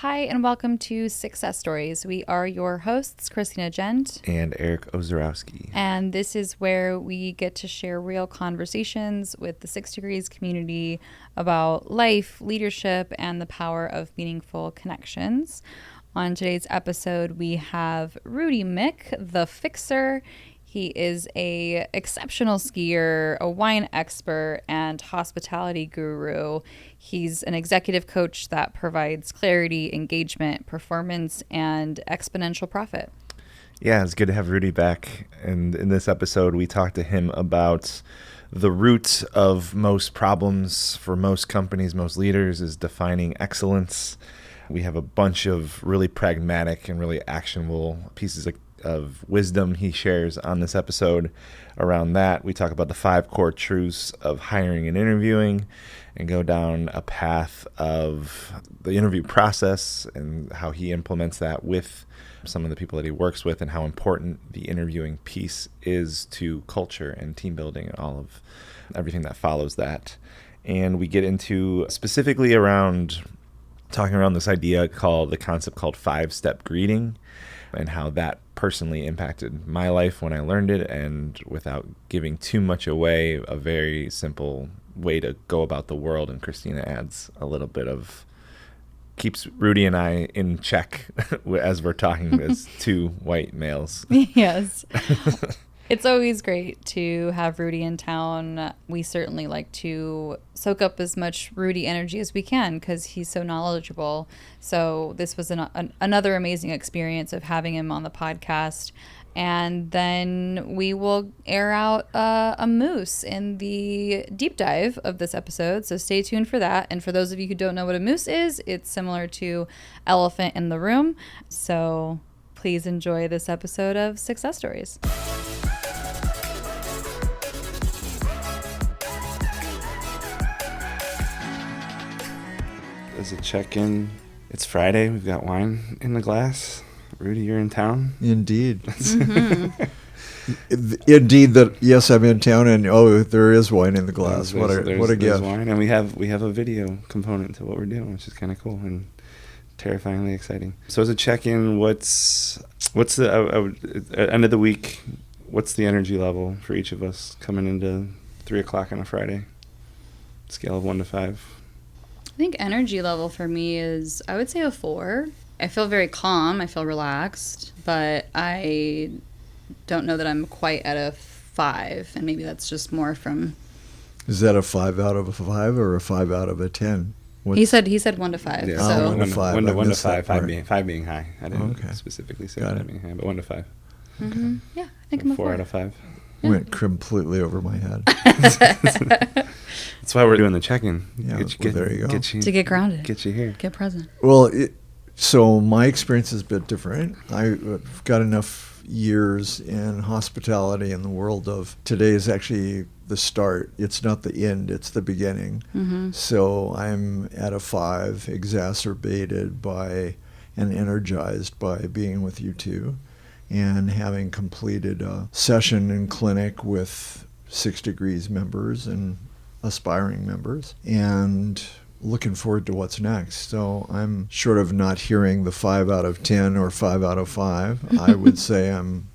Hi, and welcome to Sixcess Stories. We are your hosts, Christina Gent and Eric Ozorowski. And this is where we get to share real conversations with the 6 Degrees community about life, leadership, and the power of meaningful connections. On today's episode, we have Rudy Miick, the fixer. He is an exceptional skier, a wine expert, and hospitality guru. He's an executive coach that provides clarity, engagement, performance, and exponential profit. Yeah, it's good to have Rudy back. And in this episode, we talked to him about the root of most problems for most companies, most leaders, is defining excellence. We have a bunch of really pragmatic and really actionable pieces of wisdom he shares on this episode around that. We talk about the 5 core truths of hiring and interviewing and go down a path of the interview process and how he implements that with some of the people that he works with and how important the interviewing piece is to culture and team building and all of everything that follows that. And we get into specifically around talking around this idea called the concept called 5-step greeting and how that personally impacted my life when I learned it, and without giving too much away, a very simple way to go about the world. And Christina adds a little bit of, keeps Rudy and I in check as we're talking as 2 white males. Yes. It's always great to have Rudy in town. We certainly like to soak up as much Rudy energy as we can because he's so knowledgeable. So this was another amazing experience of having him on the podcast. And then we will air out a moose in the deep dive of this episode. So stay tuned for that. And for those of you who don't know what a moose is, it's similar to elephant in the room. So please enjoy this episode of Sixcess Stories. As a check-in, it's Friday. We've got wine in the glass. Rudy, you're in town? Indeed. Mm-hmm. Indeed that, yes, I'm in town, and there is wine in the glass. What a gift. Wine, and we have a video component to what we're doing, which is kind of cool and terrifyingly exciting. So as a check-in, what's the end of the week, what's the energy level for each of us coming into 3 o'clock on a Friday? Scale of 1 to 5. I think energy level for me is, I would say, a 4. I feel very calm. I feel relaxed, but I don't know that I'm quite at a 5, and maybe that's just more from... Is that a 5 out of a 5 or a 5 out of a 10? He said 1 to 5. Yeah, so 1 to 5. 1 to 5, 5 being high. I didn't specifically say that being high, but 1 to 5. Mm-hmm. Yeah, I think I'm a 4 out of 5. Yeah. Went completely over my head. That's why we're doing the check-in. Yeah, there you go. To get grounded. Get you here. Get present. Well, so my experience is a bit different. I've got enough years in hospitality in the world of today is actually the start. It's not the end, it's the beginning. Mm-hmm. So I'm at a 5, exacerbated by and energized by being with you two and having completed a session in clinic with 6 Degrees members and aspiring members, and looking forward to what's next. So I'm short of not hearing the 5 out of 10 or 5 out of 5. I would say I'm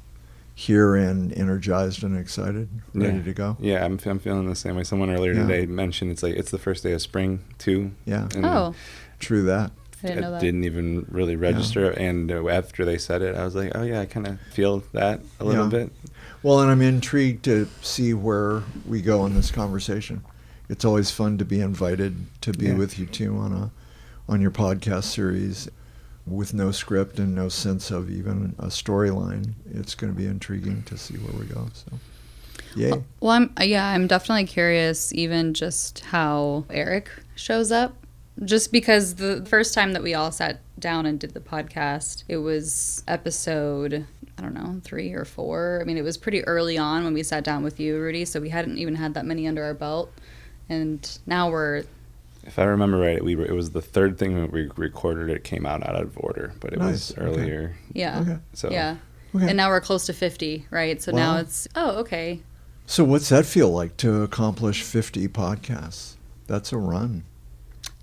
here and energized and excited, ready to go. Yeah, I'm feeling the same way. Someone earlier today mentioned it's the first day of spring too. Yeah. And true that. I didn't know that. Didn't even really register. Yeah. And after they said it, I was like, oh yeah, I kind of feel that a little bit. Well, and I'm intrigued to see where we go in this conversation. It's always fun to be invited to be with you two on your podcast series with no script and no sense of even a storyline. It's going to be intriguing to see where we go. So, yay. Well, I'm definitely curious even just how Eric shows up. Just because the first time that we all sat down and did the podcast, it was episode, 3 or 4. I mean, it was pretty early on when we sat down with you, Rudy, so we hadn't even had that many under our belt. And now we're... If I remember right, it was the 3rd thing that we recorded. It came out of order, but it was earlier. Okay. Yeah. Okay. So, yeah. Okay. And now we're close to 50, right? So now it's, okay. So what's that feel like to accomplish 50 podcasts? That's a run.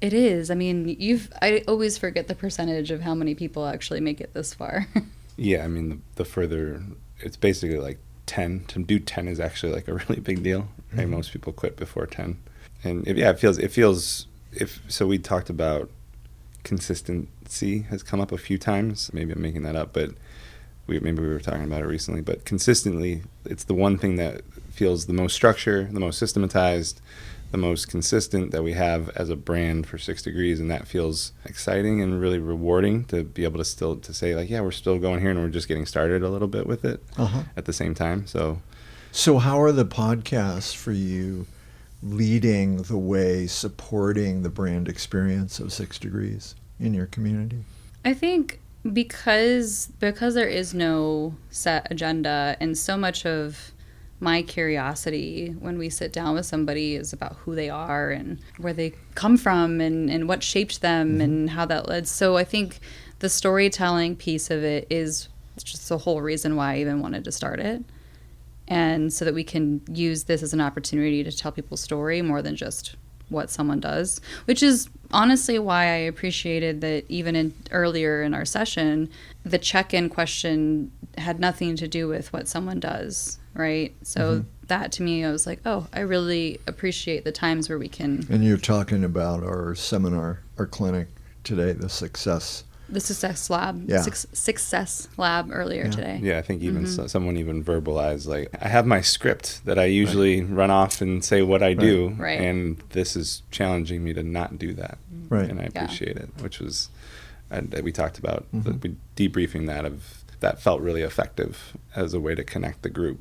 It is. I mean, I always forget the percentage of how many people actually make it this far. Yeah, I mean, the further, it's basically like 10. To do 10 is actually like a really big deal, right? Most people quit before 10. And it feels, so we talked about consistency has come up a few times. Maybe I'm making that up, but maybe we were talking about it recently. But consistently, it's the one thing that feels the most structure, the most systematized, the most consistent that we have as a brand for 6 Degrees, and that feels exciting and really rewarding to be able to still to say like, yeah, we're still going here and we're just getting started a little bit with it at the same time. So how are the podcasts for you leading the way, supporting the brand experience of 6 Degrees in your community? I think because there is no set agenda, and so much of my curiosity when we sit down with somebody is about who they are and where they come from and what shaped them and how that led. So I think the storytelling piece of it is just the whole reason why I even wanted to start it. And so that we can use this as an opportunity to tell people's story more than just what someone does, which is honestly why I appreciated that even earlier in our session, the check-in question had nothing to do with what someone does, right? So that to me, I was like, oh, I really appreciate the times where we can... And you're talking about our seminar, our clinic today, the Sixcess Lab. Yeah. Sixcess Lab earlier today. Yeah, I think even someone even verbalized, like, I have my script that I usually run off and say what I do, and this is challenging me to not do that. Right. And I appreciate it, which was, we talked about debriefing that felt really effective as a way to connect the group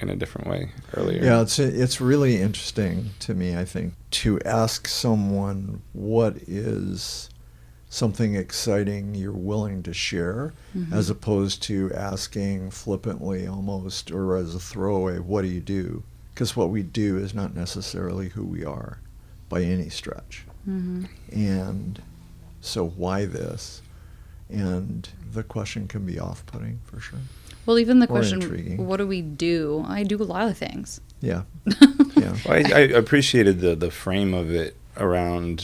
in a different way earlier. Yeah, it's really interesting to me, I think, to ask someone what is something exciting you're willing to share, as opposed to asking flippantly almost, or as a throwaway, what do you do? Because what we do is not necessarily who we are by any stretch. And so why this? And the question can be off-putting for sure. Well, even the Or question, intriguing. what do we do? I do a lot of things. Yeah. Well, I appreciated the frame of it around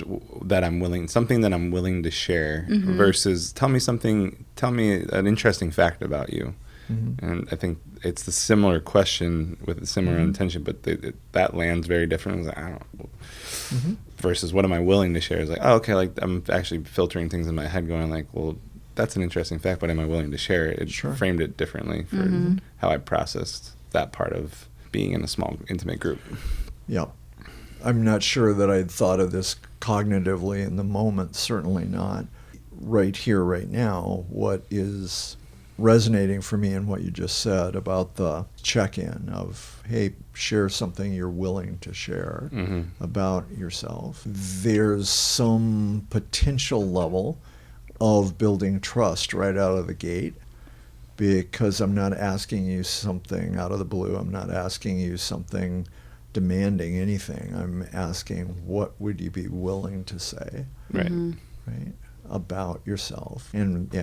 something that I'm willing to share versus tell me an interesting fact about you. And I think it's the similar question with a similar intention, but that lands very different. Like, I don't know. Versus what am I willing to share? Is like, oh, okay, like I'm actually filtering things in my head going like, well, that's an interesting fact, but am I willing to share it? It framed it differently for how I processed that part of being in a small, intimate group. Yeah. I'm not sure that I'd thought of this cognitively in the moment, certainly not. Right here, right now, what is resonating for me in what you just said about the check-in of, hey, share something you're willing to share about yourself. There's some potential level of building trust right out of the gate, because I'm not asking you something out of the blue. I'm not asking you something demanding anything. I'm asking, what would you be willing to say Right. about yourself? And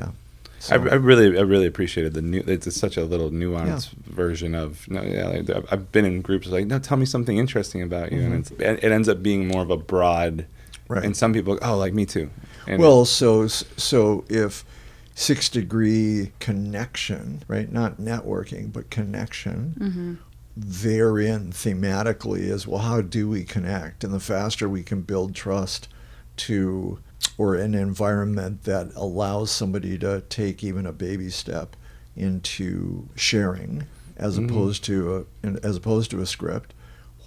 I really appreciated it's such a little nuanced version of I've been in groups like, no, tell me something interesting about you, and it ends up being more of a broad, and some people go, oh, like me too. And well, so if 6 Degree connection, right, not networking but connection, therein thematically is, well, how do we connect? And the faster we can build trust or an environment that allows somebody to take even a baby step into sharing, as opposed to a script,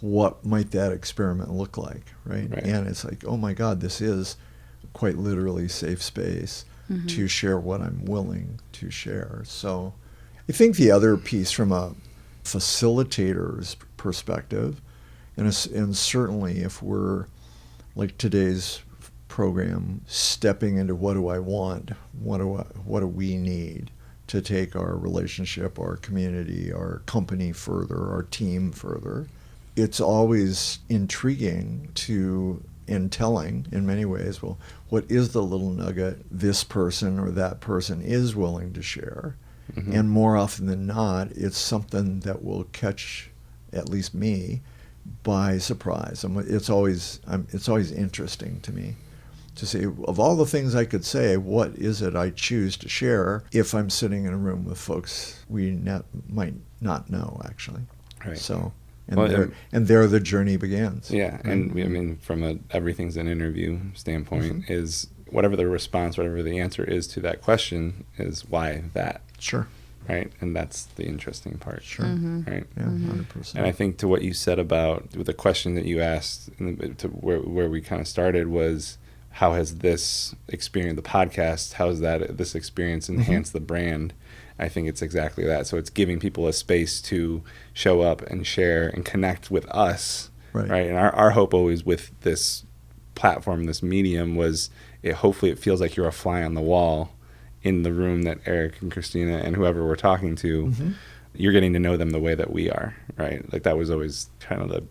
what might that experiment look like, right? And it's like, oh my God, this is quite literally safe space to share what I'm willing to share. So I think the other piece from a facilitator's perspective, and certainly if we're like today's program, stepping into what do I want, what do we need to take our relationship, our community, our company further, our team further. It's always intriguing and telling in many ways, well, what is the little nugget this person or that person is willing to share? And more often than not, it's something that will catch at least me by surprise. It's always interesting to me to say, of all the things I could say, what is it I choose to share if I'm sitting in a room with folks we might not know, actually. Right. So, and there the journey begins. Yeah, right? and I mean, from a everything's an interview standpoint, is whatever the response, whatever the answer is to that question, is why that. Sure. Right, and that's the interesting part. Sure. Right. Yeah, 100%. And I think to what you said about the question that you asked, to where we kind of started was, how has this experience, the podcast, how has this experience enhanced the brand? I think it's exactly that. So it's giving people a space to show up and share and connect with us. Right. And our hope always with this platform, this medium, was hopefully it feels like you're a fly on the wall in the room that Eric and Christina and whoever we're talking to, you're getting to know them the way that we are, right? Like that was always kind of the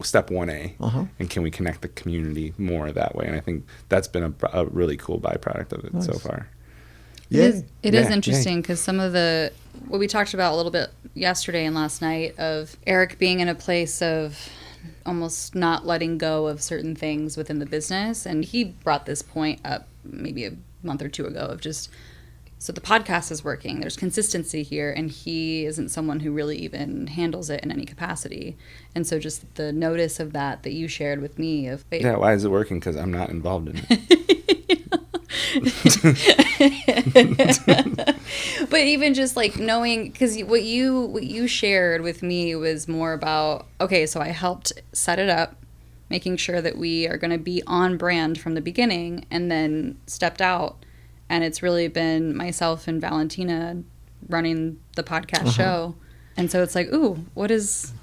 step 1A. And can we connect the community more that way? And I think that's been a really cool byproduct of it so far. Yeah. It is interesting because some of what we talked about a little bit yesterday and last night of Eric being in a place of almost not letting go of certain things within the business. And he brought this point up maybe a month or two ago of just, so the podcast is working. There's consistency here, and he isn't someone who really even handles it in any capacity. And so just the notice of that you shared with me of... Yeah, why is it working? Because I'm not involved in it. But even just like knowing, because what you shared with me was more about, okay, so I helped set it up, making sure that we are going to be on brand from the beginning, and then stepped out. And it's really been myself and Valentina running the podcast show. And so it's like, ooh, what is...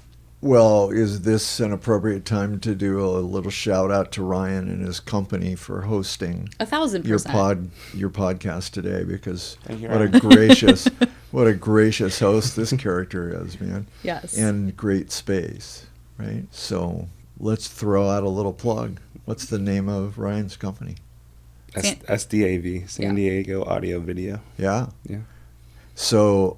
Well, is this an appropriate time to do a little shout out to Ryan and his company for hosting 1,000%. your podcast today? Because Ryan. what a gracious host this character is, man. Yes. And great space, right? So let's throw out a little plug. What's the name of Ryan's company? SDAV, San Diego Audio Video. Yeah. So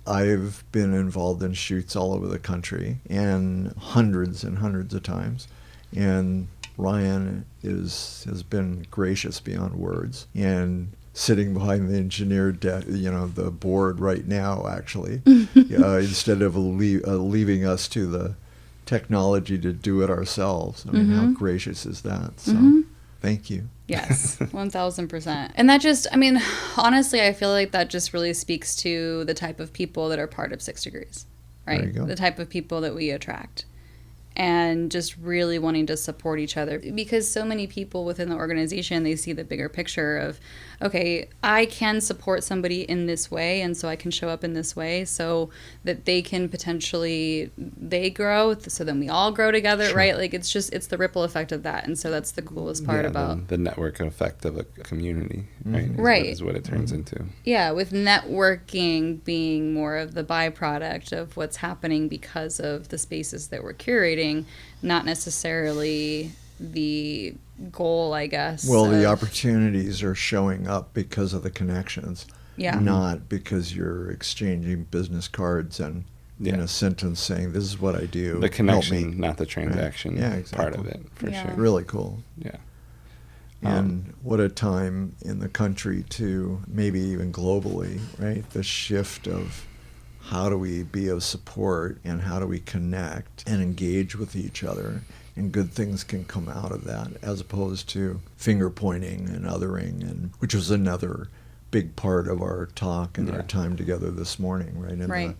I've been involved in shoots all over the country and hundreds of times. And Ryan has been gracious beyond words. And sitting behind the engineer, the board right now, actually, instead of leaving us to the technology to do it ourselves. I mean, how gracious is that? So thank you. Yes, 1,000%. And that just, I mean, honestly, I feel like that just really speaks to the type of people that are part of 6 Degrees, right? There you go. The type of people that we attract. And just really wanting to support each other, because so many people within the organization, they see the bigger picture of, okay, I can support somebody in this way, and so I can show up in this way so that they can potentially, they grow, so then we all grow together, right? Like it's the ripple effect of that. And so that's the coolest part about the network effect of a community, right? Right. Is what it turns into. Yeah, with networking being more of the byproduct of what's happening because of the spaces that we're curating, not necessarily the goal, I guess. Well, the opportunities are showing up because of the connections, not because you're exchanging business cards and in a sentence saying, this is what I do. The connection, not the transaction part of it, for Yeah. sure. Really cool. Yeah. And what a time in the country to, maybe even globally, right? The shift of how do we be of support and how do we connect and engage with each other, and good things can come out of that, as opposed to finger pointing and othering, and which was another big part of our talk and our time together this morning, right? In the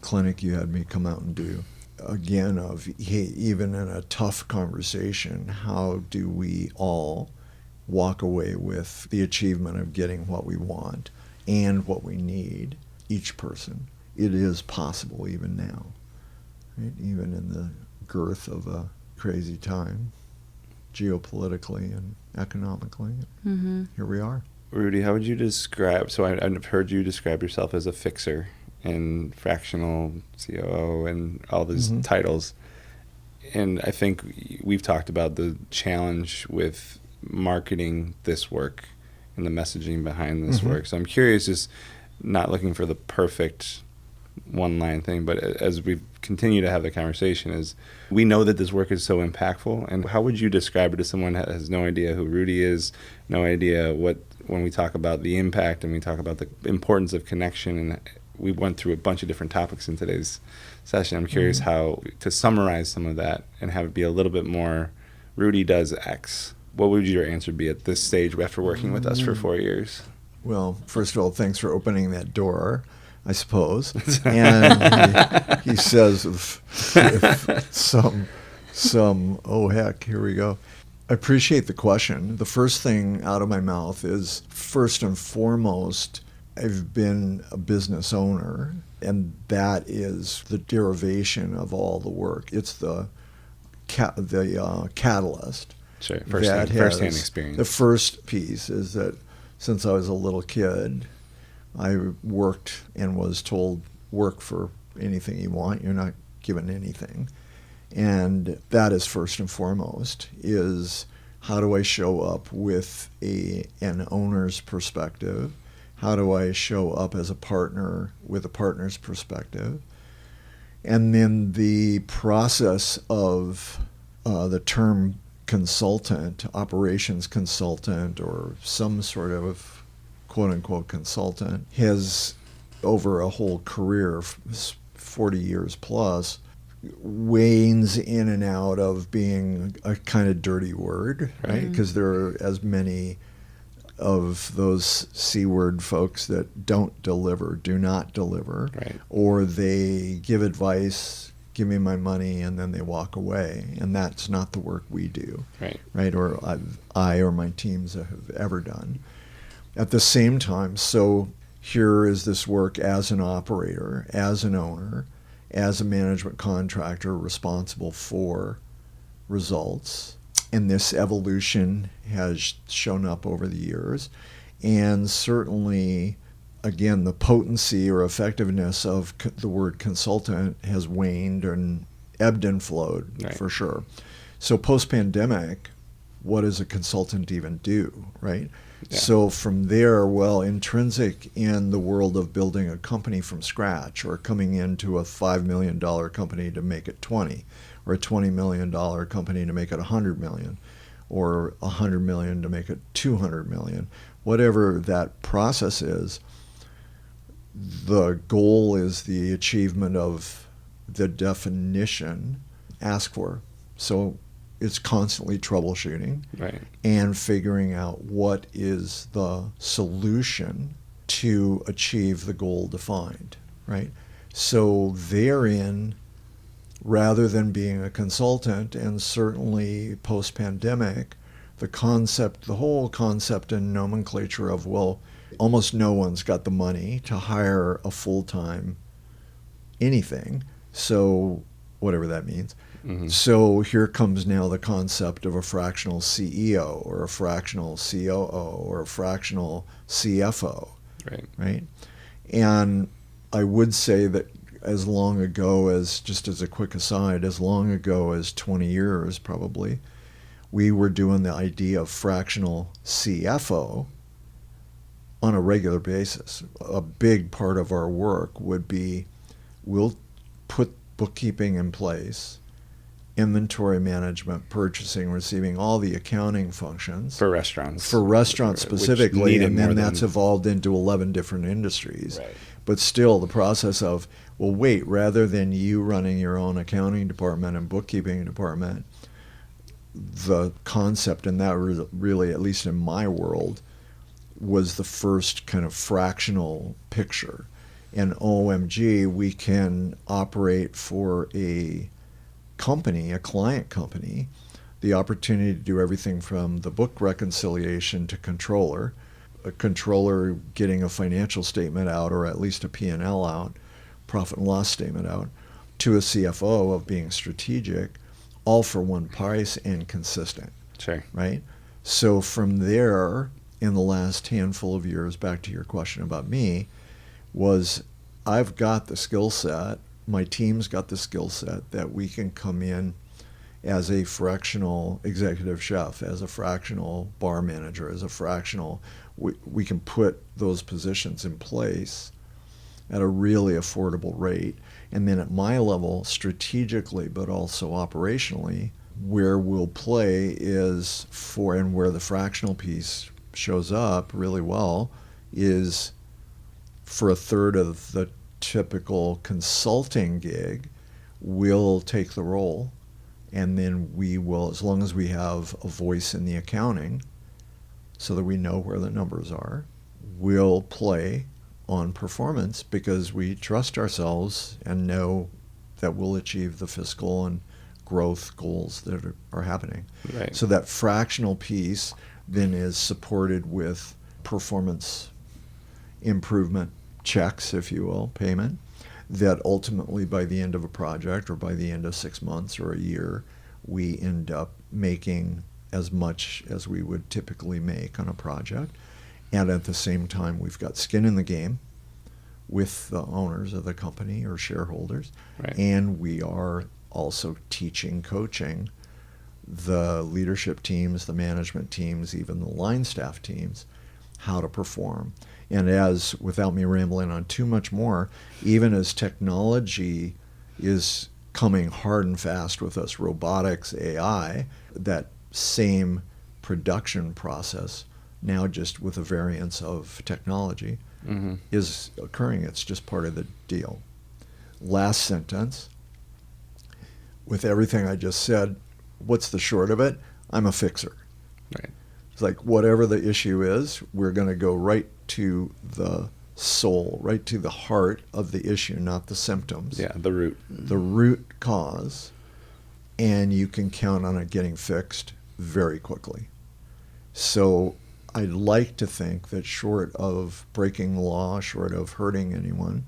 clinic you had me come out and do. Again, of hey, even in a tough conversation, how do we all walk away with the achievement of getting what we want and what we need, each person? It is possible even now, right? Even in the girth of a crazy time, geopolitically and economically. Here we are. Rudy, how would you describe, so I've heard you describe yourself as a fixer and fractional COO and all these titles. And I think we've talked about the challenge with marketing this work and the messaging behind this work. So I'm curious, just not looking for the perfect one line thing, but as we continue to have the conversation, is we know that this work is so impactful. And how would you describe it to someone that has no idea who Rudy is, no idea when we talk about the impact and we talk about the importance of connection, and we went through a bunch of different topics in today's session. I'm curious how to summarize some of that and have it be a little bit more Rudy does X. What would your answer be at this stage after working with us for 4 years? Well, first of all, thanks for opening that door, I suppose. And he says, if some, oh heck, here we go. I appreciate the question. The first thing out of my mouth is, first and foremost, I've been a business owner, and that is the derivation of all the work. It's the catalyst. Sure, first-hand experience. The first piece is that since I was a little kid, I worked and was told, work for anything you want. You're not given anything. And that is first and foremost, is how do I show up with an owner's perspective? How do I show up as a partner with a partner's perspective? And then the process of the term consultant, operations consultant, or some sort of quote-unquote consultant, has, over a whole career, 40 years plus, wanes in and out of being a kind of dirty word, right? Because there are as many of those C-word folks that do not deliver, right, or they give advice, give me my money, and then they walk away. And that's not the work we do, right? Or I or my teams have ever done. At the same time, so here is this work as an operator, as an owner, as a management contractor responsible for results. And this evolution has shown up over the years. And certainly, again, the potency or effectiveness of the word consultant has waned and ebbed and flowed, for sure. So post-pandemic, what does a consultant even do, right? Yeah. So from there, well, intrinsic in the world of building a company from scratch, or coming into a $5 million company to make it 20, or a $20 million company to make it 100 million, or 100 million to make it 200 million, whatever that process is, the goal is the achievement of the definition asked for. So it's constantly troubleshooting, and figuring out what is the solution to achieve the goal defined, right? So therein, rather than being a consultant, and certainly post-pandemic, the whole concept and nomenclature of, well, almost no one's got the money to hire a full-time anything, so whatever that means. Mm-hmm. So here comes now the concept of a fractional CEO, or a fractional COO, or a fractional CFO, right? And I would say that as long ago as, just as a quick aside, as long ago as 20 years probably, we were doing the idea of fractional CFO on a regular basis. A big part of our work would be, we'll put bookkeeping in place, inventory management, purchasing, receiving, all the accounting functions. For restaurants. For restaurants specifically, and then that's evolved into 11 different industries. Right. But still, the process of, well, wait, rather than you running your own accounting department and bookkeeping department, the concept, and that really, at least in my world, was the first kind of fractional picture. And OMG, we can operate for a company, a client company, the opportunity to do everything from the book reconciliation to controller, a controller getting a financial statement out, or at least a P&L out, profit and loss statement out, to a CFO of being strategic, all for one price and consistent. Sure. Right? So from there, in the last handful of years, back to your question about me, was I've got the skill set, my team's got the skill set that we can come in as a fractional executive chef, as a fractional bar manager, as a fractional, we can put those positions in place at a really affordable rate. And then at my level, strategically, but also operationally, where we'll play is for, and where the fractional piece shows up really well, is for a third of the typical consulting gig, we'll take the role, and then we will, as long as we have a voice in the accounting so that we know where the numbers are, we'll play on performance because we trust ourselves and know that we'll achieve the fiscal and growth goals that are happening. Right. So that fractional piece then is supported with performance improvement checks, if you will, payment, that ultimately by the end of a project or by the end of 6 months or a year, we end up making as much as we would typically make on a project. And at the same time, we've got skin in the game with the owners of the company or shareholders. Right. And we are also teaching, coaching the leadership teams, the management teams, even the line staff teams, how to perform. And as, without me rambling on too much more, even as technology is coming hard and fast with us, robotics, AI, that same production process, now just with a variance of technology, is occurring. It's just part of the deal. Last sentence. With everything I just said, what's the short of it? I'm a fixer. Right. It's like whatever the issue is, we're going to go right to the soul, right to the heart of the issue, not the symptoms. Yeah, the root. The root cause, and you can count on it getting fixed very quickly. So I'd like to think that short of breaking the law, short of hurting anyone,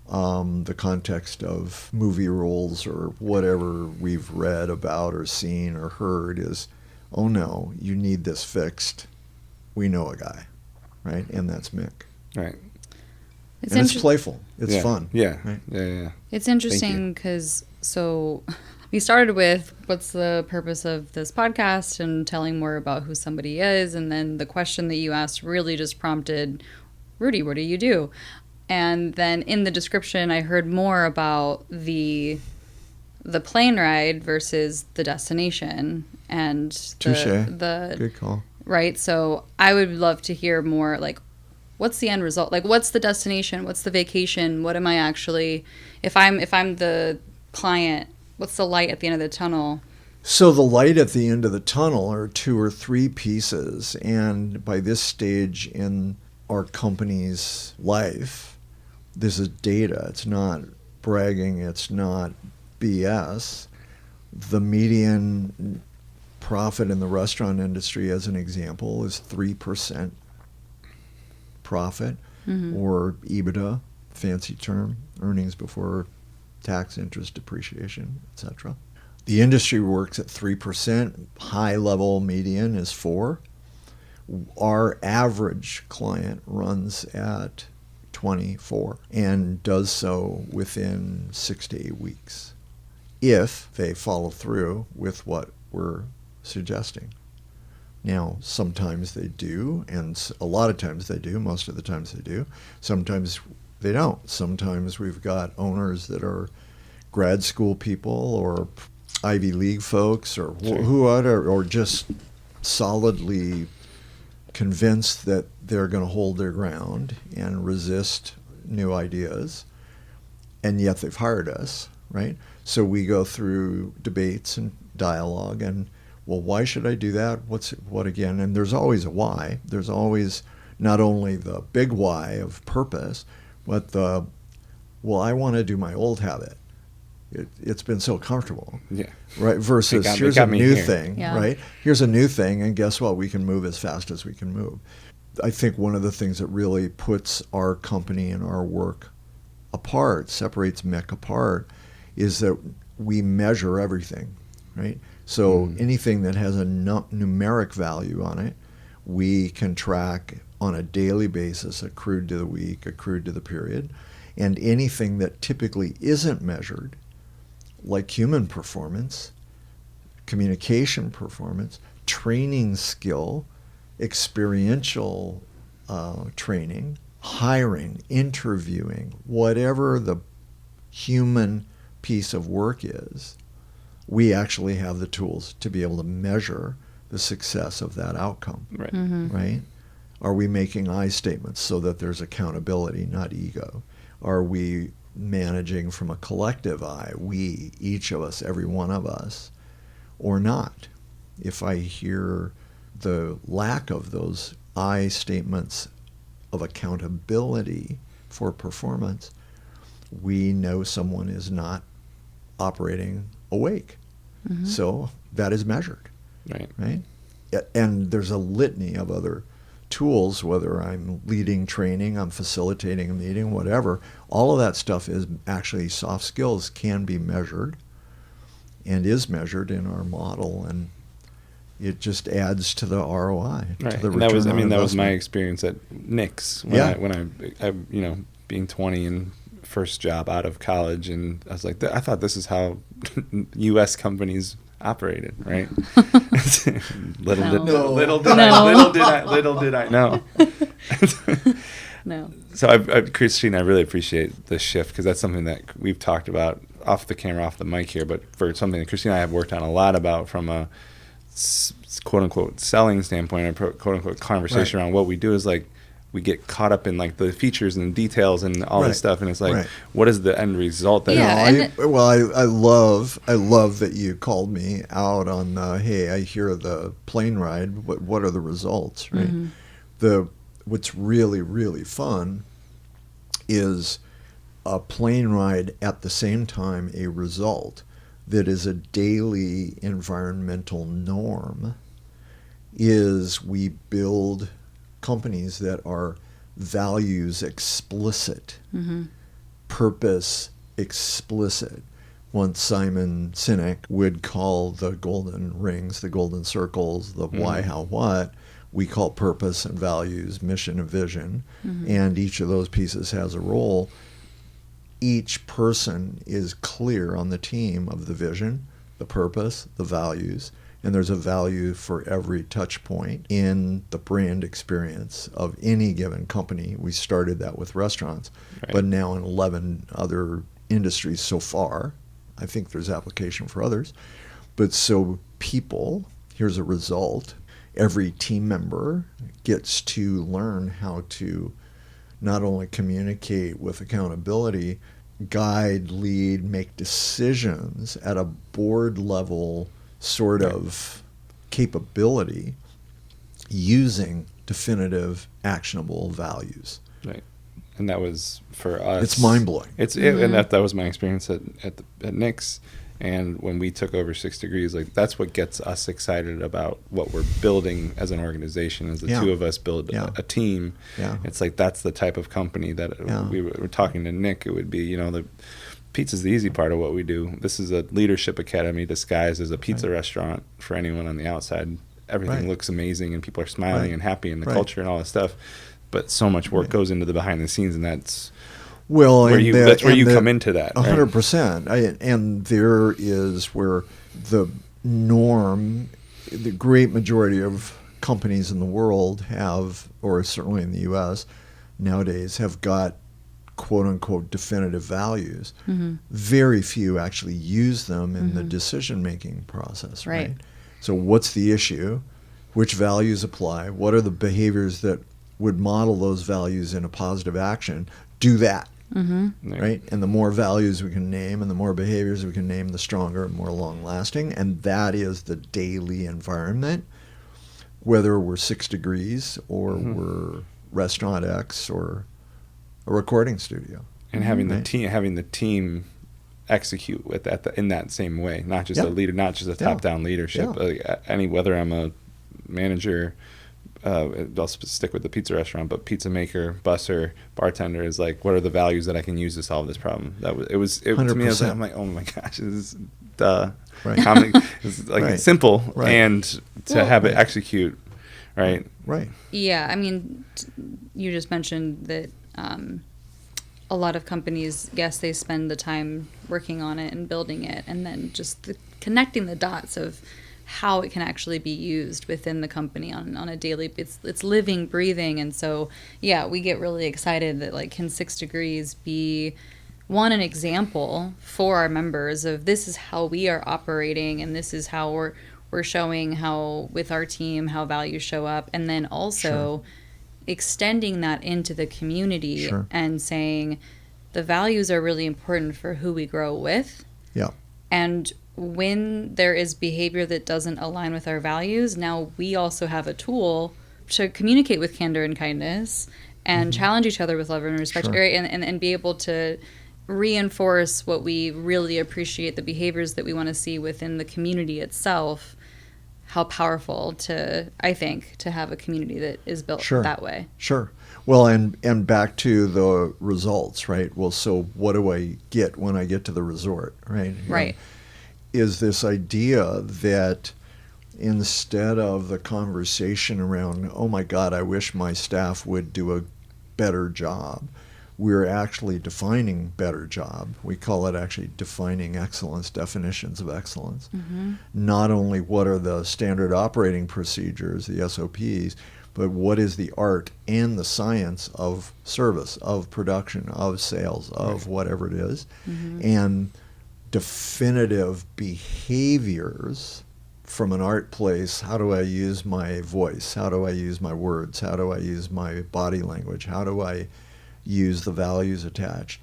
the context of movie roles or whatever we've read about or seen or heard is, oh no, you need this fixed. We know a guy, right? And that's Miick. Right. And it's playful. It's fun. Yeah. Right? Yeah. It's interesting because, so we started with what's the purpose of this podcast and telling more about who somebody is. And then the question that you asked really just prompted, Rudy, what do you do? And then in the description, I heard more about the plane ride versus the destination and the good call. Right. So I would love to hear more, like, what's the end result? Like, what's the destination? What's the vacation? What am I actually, if I'm the client, what's the light at the end of the tunnel? So the light at the end of the tunnel are 2 or 3 pieces. And by this stage in our company's life, this is data. It's not bragging. It's not BS. The median profit in the restaurant industry, as an example, is 3% profit, or EBITDA, fancy term, earnings before tax, interest, depreciation, etc. The industry works at 3%. High level median is 4%. Our average client runs at 24 and does so within 6 to 8 weeks if they follow through with what we're suggesting. Now, sometimes they do, and a lot of times they do. Most of the times they do. Sometimes they don't. Sometimes we've got owners that are grad school people or Ivy League folks or or just solidly convinced that they're going to hold their ground and resist new ideas, and yet they've hired us, right? So we go through debates and dialogue and, well, why should I do that? What again? And there's always a why. There's always not only the big why of purpose, but the, well, I want to do my old habit. It's been so comfortable. Yeah. Right. Versus here's a new thing, right? Here's a new thing, and guess what? We can move as fast as we can move. I think one of the things that really puts our company and our work apart, separates Miick apart, is that we measure everything, right? So anything that has a numeric value on it, we can track on a daily basis, accrued to the week, accrued to the period. And anything that typically isn't measured, like human performance, communication performance, training skill, experiential training, hiring, interviewing, whatever the human piece of work is, we actually have the tools to be able to measure the success of that outcome. Right. Right? Are we making I statements so that there's accountability, not ego? Are we managing from a collective I, we, each of us, every one of us, or not? If I hear the lack of those I statements of accountability for performance, we know someone is not operating awake. So that is measured. Right? And there's a litany of other tools, whether I'm leading training, I'm facilitating a meeting, whatever. All of that stuff is actually soft skills, can be measured and is measured in our model, and it just adds to the ROI, Right. to the And return that was my investment. experience at Nick's when I being 20 and first job out of college, and I was like, I thought this is how U.S. companies operated, right? Little did I know. No. So, Christine, I really appreciate the shift, because that's something that we've talked about off the camera, off the mic here, but for something that Christine and I have worked on a lot about from a quote-unquote selling standpoint, or quote-unquote conversation around what we do, is like we get caught up in like the features and details and all this stuff, and it's like, what is the end result? That I love that you called me out on hey, I hear the plane ride, what are the results, right? What's really, really fun is a plane ride at the same time a result that is a daily environmental norm. Is we build companies that are values explicit, purpose explicit. Once Simon Sinek would call the golden rings, the golden circles, the why, how, what, we call purpose and values, mission and vision, and each of those pieces has a role. Each person is clear on the team of the vision, the purpose, the values, and there's a value for every touch point in the brand experience of any given company. We started that with restaurants, but now in 11 other industries so far. I think there's application for others. But so people, here's a result. Every team member gets to learn how to not only communicate with accountability, guide, lead, make decisions at a board level sort of capability using definitive, actionable values. Right. And that was for us. It's mind-blowing. And that was my experience at Nick's. And when we took over 6 Degrees, like that's what gets us excited about what we're building as an organization. As the two of us build a team, it's like that's the type of company that we were talking to Nick. It would be, the pizza's the easy part of what we do. This is a leadership academy disguised as a pizza restaurant for anyone on the outside. Everything looks amazing, and people are smiling and happy, and the culture and all that stuff. But so much work goes into the behind the scenes, and that's where you come into that. 100%. And there is where the norm, the great majority of companies in the world have, or certainly in the U.S. nowadays, have got quote-unquote definitive values. Very few actually use them in the decision-making process, right? So what's the issue? Which values apply? What are the behaviors that would model those values in a positive action? Do that. Right? And the more values we can name and the more behaviors we can name, the stronger and more long-lasting. And that is the daily environment, whether we're 6 Degrees or we're Restaurant X or a recording studio. And having the team execute with that in that same way, not just a leader, not just a top-down leadership. Whether I'm a manager, I'll stick with the pizza restaurant, but pizza maker, busser, bartender is like, what are the values that I can use to solve this problem? To me, I was like, I'm like, oh my gosh, this is common, it's like simple, and to have it execute, right? Yeah, I mean, you just mentioned that a lot of companies, yes, they spend the time working on it and building it, and then just connecting the dots of how it can actually be used within the company on a daily, it's living, breathing. And so, yeah, we get really excited that, like, can 6 Degrees be an example for our members of this is how we are operating, and this is how we're showing how with our team how values show up, and then also extending that into the community and saying the values are really important for who we grow with. Yeah. And when there is behavior that doesn't align with our values, now we also have a tool to communicate with candor and kindness and challenge each other with love and respect, and be able to reinforce what we really appreciate, the behaviors that we want to see within the community itself. How powerful I think, to have a community that is built that way. Sure. Well, and back to the results, right? Well, so what do I get when I get to the resort, right? Right. Is this idea that instead of the conversation around, oh my God, I wish my staff would do a better job, we're actually defining better job. We call it actually defining excellence, definitions of excellence. Not only what are the standard operating procedures, the SOPs, but what is the art and the science of service, of production, of sales, of whatever it is, and definitive behaviors from an art place. How do I use my voice? How do I use my words? How do I use my body language? How do I use the values attached?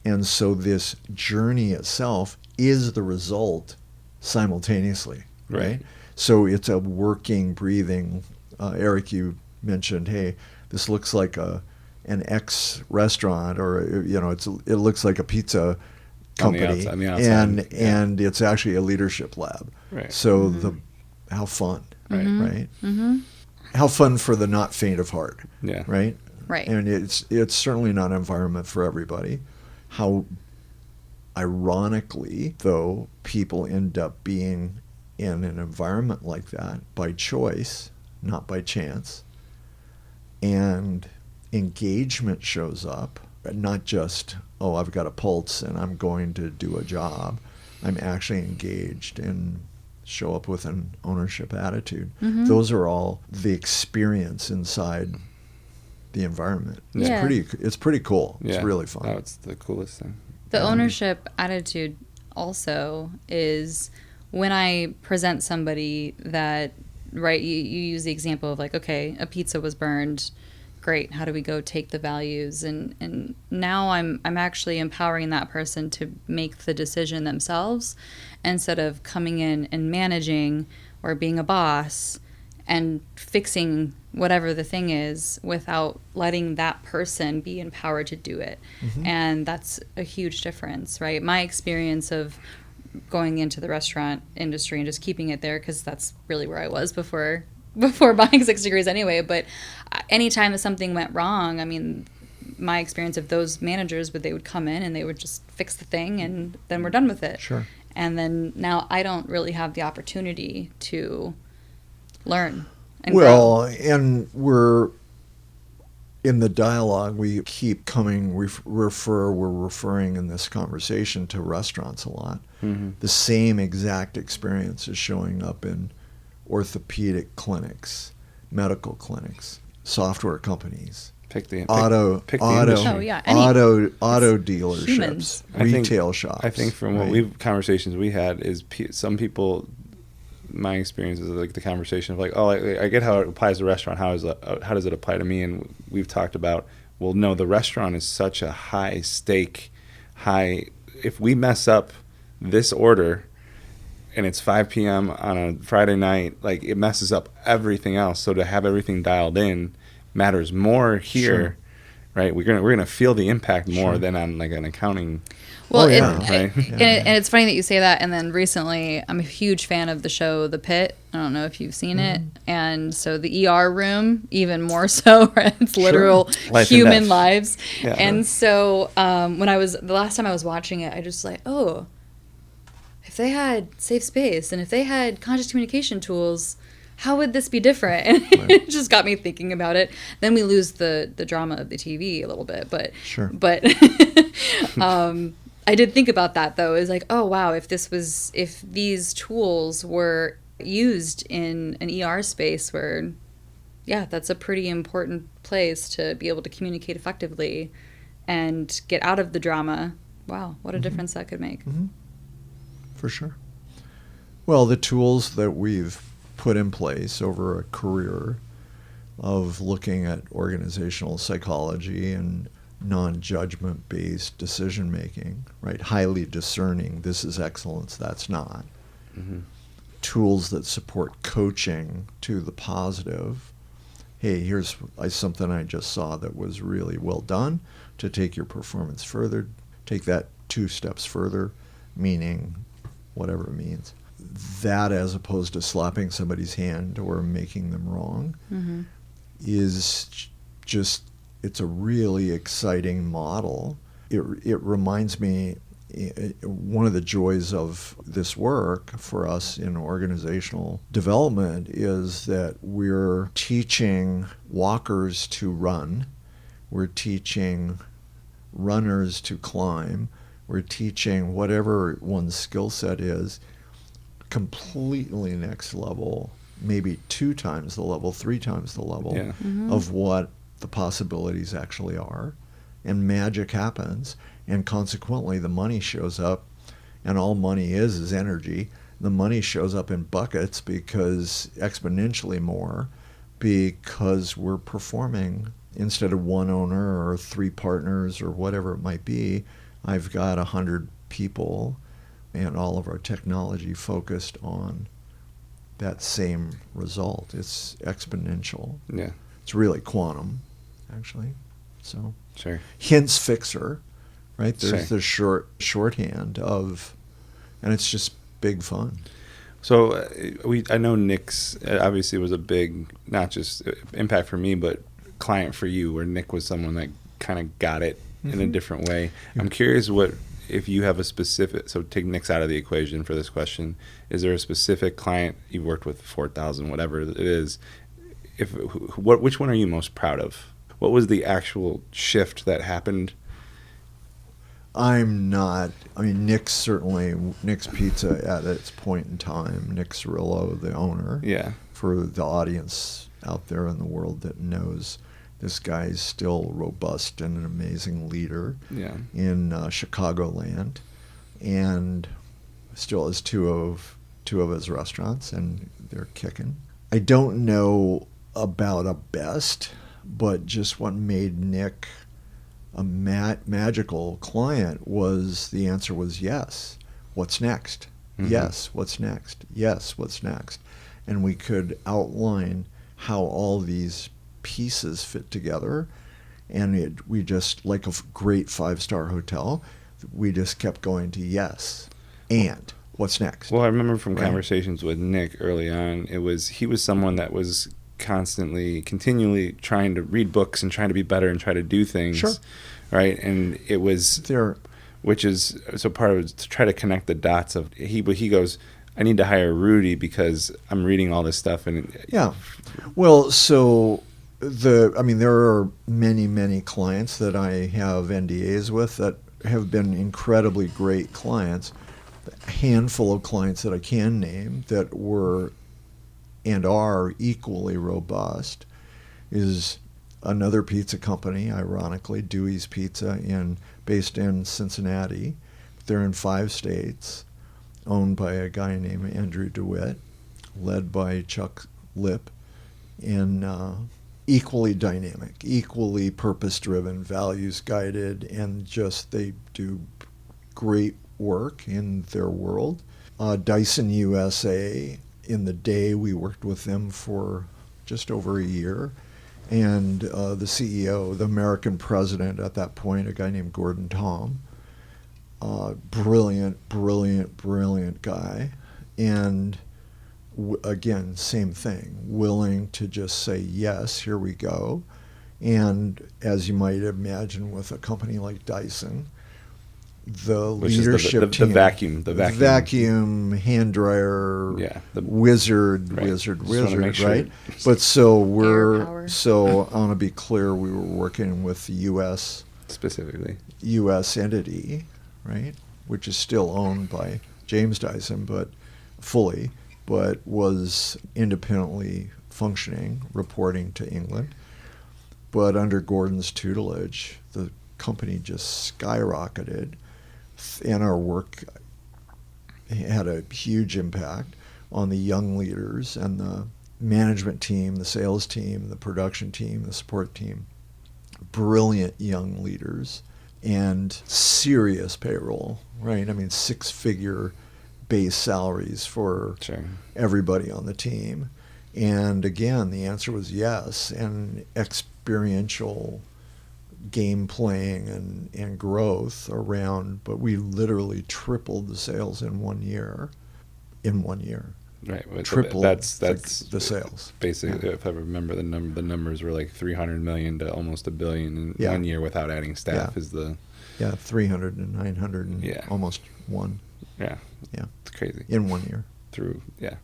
And so this journey itself is the result simultaneously, right? So it's a working, breathing. Eric, you mentioned, hey, this looks like an X restaurant, or it looks like a pizza company, on the outside, and it's actually a leadership lab. Right. So how fun, right? How fun for the not faint of heart, right? Right. And it's certainly not an environment for everybody. How ironically, though, people end up being in an environment like that by choice, not by chance, and engagement shows up, not just, oh, I've got a pulse and I'm going to do a job. I'm actually engaged and show up with an ownership attitude. Those are all the experience inside the environment. It's pretty cool. It's really fun. That's the coolest thing. The ownership attitude also is when I present somebody that, right, you use the example of, like, okay, a pizza was burned. Great. How do we go take the values? And now I'm actually empowering that person to make the decision themselves instead of coming in and managing or being a boss and fixing whatever the thing is without letting that person be empowered to do it. And that's a huge difference, right? My experience of going into the restaurant industry and just keeping it there, because that's really where I was before buying 6 Degrees anyway. But anytime that something went wrong, I mean, my experience of those managers, they would come in and they would just fix the thing and then we're done with it. Sure. And then now I don't really have the opportunity to learn and grow. Well, and we're in the dialogue, we keep coming, we're referring in this conversation to restaurants a lot. The same exact experience is showing up in orthopedic clinics, medical clinics, software companies, auto dealerships, humans. retail shops. I think from what conversations we had is some people, my experience is like the conversation of like, oh, I get how it applies to a restaurant. How does it apply to me? And we've talked about, well, no, the restaurant is such a high stake, if we mess up this order and it's 5 p.m. on a Friday night, like, it messes up everything else. So to have everything dialed in matters more here, right? We're gonna feel the impact more than on like an accounting. Well, right? And it's funny that you say that. And then recently, I'm a huge fan of the show The Pit. I don't know if you've seen it. And so the ER room, even more so, right? It's literal human lives. Yeah. And so the last time I was watching it, I just like, oh, if they had safe space and if they had conscious communication tools, how would this be different? And it just got me thinking about it. Then we lose the drama of the TV a little bit, but I did think about that though. Is like, oh wow, if these tools were used in an ER space where, yeah, that's a pretty important place to be able to communicate effectively and get out of the drama. Wow, what a difference that could make. Mm-hmm. For sure. Well, the tools that we've put in place over a career of looking at organizational psychology and non-judgment based decision making, right? Highly discerning, this is excellence, that's not. Mm-hmm. Tools that support coaching to the positive. Hey, here's something I just saw that was really well done to take your performance further. Take that 2 steps further, meaning whatever it means. That, as opposed to slapping somebody's hand or making them wrong, Mm-hmm. is just, it's a really exciting model. It reminds me, one of the joys of this work for us in organizational development is that we're teaching walkers to run, we're teaching runners to climb, we're teaching whatever one's skill set is, completely next level, maybe 2 times the level, 3 times the level Yeah. Mm-hmm. of what the possibilities actually are. And magic happens, and consequently the money shows up, and all money is energy. The money shows up in buckets, because exponentially more, because we're performing. Instead of 1 owner or 3 partners or whatever it might be, I've got 100 people and all of our technology focused on that same result. It's exponential. Yeah. It's really quantum, actually. So, Sure. hence fixer, right? There's Sure. the shorthand of, and it's just big fun. So I know Nick's obviously was a big, not just impact for me, but client for you, where Nick was someone that kind of got it in a different way. I'm curious if you have a specific, so take Nick's out of the equation for this question, is there a specific client you've worked with, 4,000, whatever it is, which one are you most proud of? What was the actual shift that happened? Nick's Pizza at its point in time, Nick Cirillo, the owner. Yeah. For the audience out there in the world that knows, this guy's still robust and an amazing leader. Yeah. In Chicagoland, and still has two of his restaurants, and they're kicking. I don't know about a best, but just what made Nick a magical client was the answer was yes. What's next? Mm-hmm. Yes. What's next? Yes. What's next? And we could outline how all these pieces fit together, and we just, like a great 5-star hotel, we just kept going to yes. And what's next? Well, I remember from conversations with Nick early on, he was someone that was continually trying to read books and trying to be better and try to do things. Sure. Right. And it was which is, so part of it is to try to connect the dots of, he goes, I need to hire Rudy because I'm reading all this stuff. And yeah. Well, so there are many clients that I have NDAs with that have been incredibly great clients. A handful of clients that I can name that were and are equally robust is another pizza company, ironically, Dewey's Pizza, based in Cincinnati. They're in 5 states, owned by a guy named Andrew DeWitt, led by Chuck Lip, and equally dynamic, equally purpose-driven, values-guided, and just they do great work in their world. Dyson USA, in the day we worked with them for just over a year, and the CEO, the American president at that point, a guy named Gordon Tom, brilliant guy, and again, same thing, willing to just say, yes, here we go. And as you might imagine with a company like Dyson, the leadership team, the vacuum, hand dryer, wizard, right? But so I want to be clear, we were working with the U.S. specifically, U.S. entity, right, which is still owned by James Dyson, but fully, but was independently functioning, reporting to England. But under Gordon's tutelage, the company just skyrocketed, and our work had a huge impact on the young leaders and the management team, the sales team, the production team, the support team. Brilliant young leaders and serious payroll, right? I mean, 6-figure base salaries for Sure. everybody on the team. And again, the answer was yes, and experiential game playing and growth around, but we literally tripled the sales in 1 year. In 1 year. Right. But Tripled that's the sales. Basically, Yeah. if I remember the numbers were like 300 million to almost $1 billion in Yeah. 1 year without adding staff Yeah. is the, Yeah, 300 and 900 and Yeah. almost 1. yeah, Yeah, it's crazy. in 1 year. Yeah,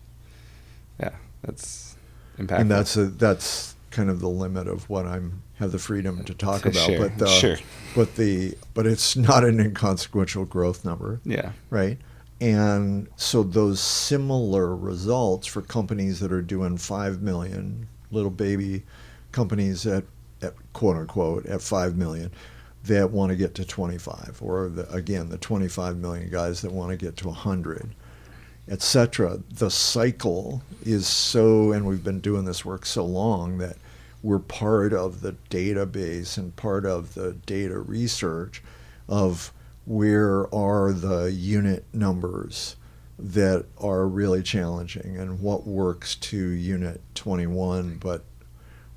that's impactful. And that's kind of the limit of what I'm have the freedom to talk about. Sure, But sure. but it's not an inconsequential growth number, Yeah. right? And so those similar results for companies that are doing 5 million, little baby companies at quote unquote at 5 million that want to get to 25, or the 25 million guys that want to get to 100, etc. The cycle is so, and we've been doing this work so long that we're part of the database and part of the data research of where are the unit numbers that are really challenging and what works to unit 21. But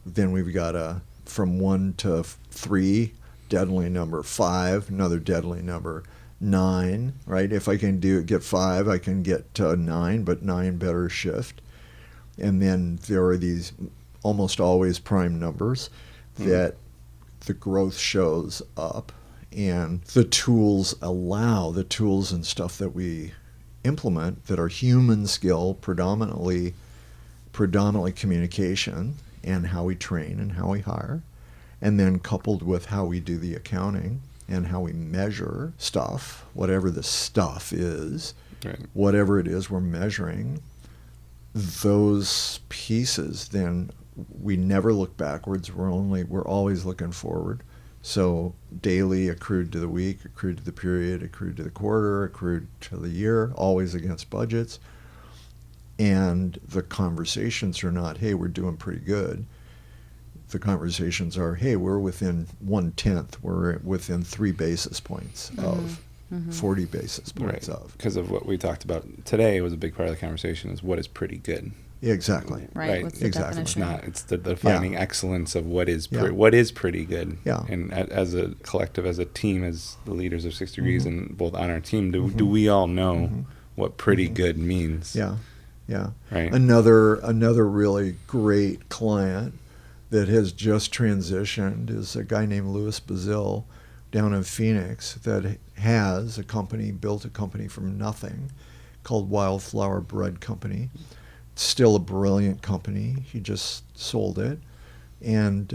then we've got from 1 to 3, deadly number, 5, another deadly number, 9, right? If I can get 5, I can get to 9, but 9 better shift. And then there are these almost always prime numbers that the growth shows up, and the tools and stuff that we implement that are human skill, predominantly communication and how we train and how we hire, and then coupled with how we do the accounting and how we measure stuff, whatever the stuff is, Right. whatever it is we're measuring, those pieces, then we never look backwards. We're always looking forward. So daily, accrued to the week, accrued to the period, accrued to the quarter, accrued to the year, always against budgets. And the conversations are not, hey, we're doing pretty good. The conversations are, hey, we're within 1/10, we're within 3 basis points of 40 basis points Right. of. Because of what we talked about today was a big part of the conversation is what is pretty good. Yeah, exactly. Right. What's the Exactly. It's definition? not. It's the defining excellence of what is Yeah. what is pretty good. Yeah. And as a collective, as a team, as the leaders of 6 Degrees, and both on our team, do Mhm. we all know Mhm. what pretty Mhm. good means? Yeah, yeah. Right. Another really great client that has just transitioned is a guy named Louis Bazil down in Phoenix that has built a company from nothing called Wildflower Bread Company. Still a brilliant company. He just sold it. And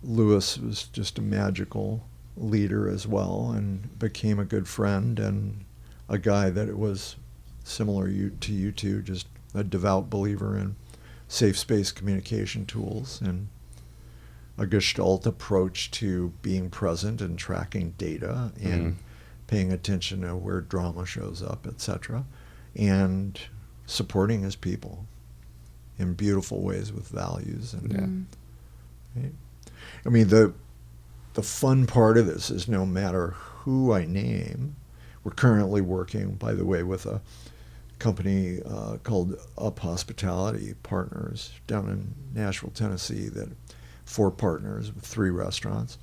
Louis was just a magical leader as well and became a good friend and a guy that it was similar to you two, just a devout believer in safe space communication tools and a Gestalt approach to being present and tracking data and paying attention to where drama shows up, etc., and supporting his people in beautiful ways with values. And right? I mean, the fun part of this is no matter who I name, we're currently working, by the way, with a company called Up Hospitality Partners down in Nashville, Tennessee, that 4 partners with 3 restaurants.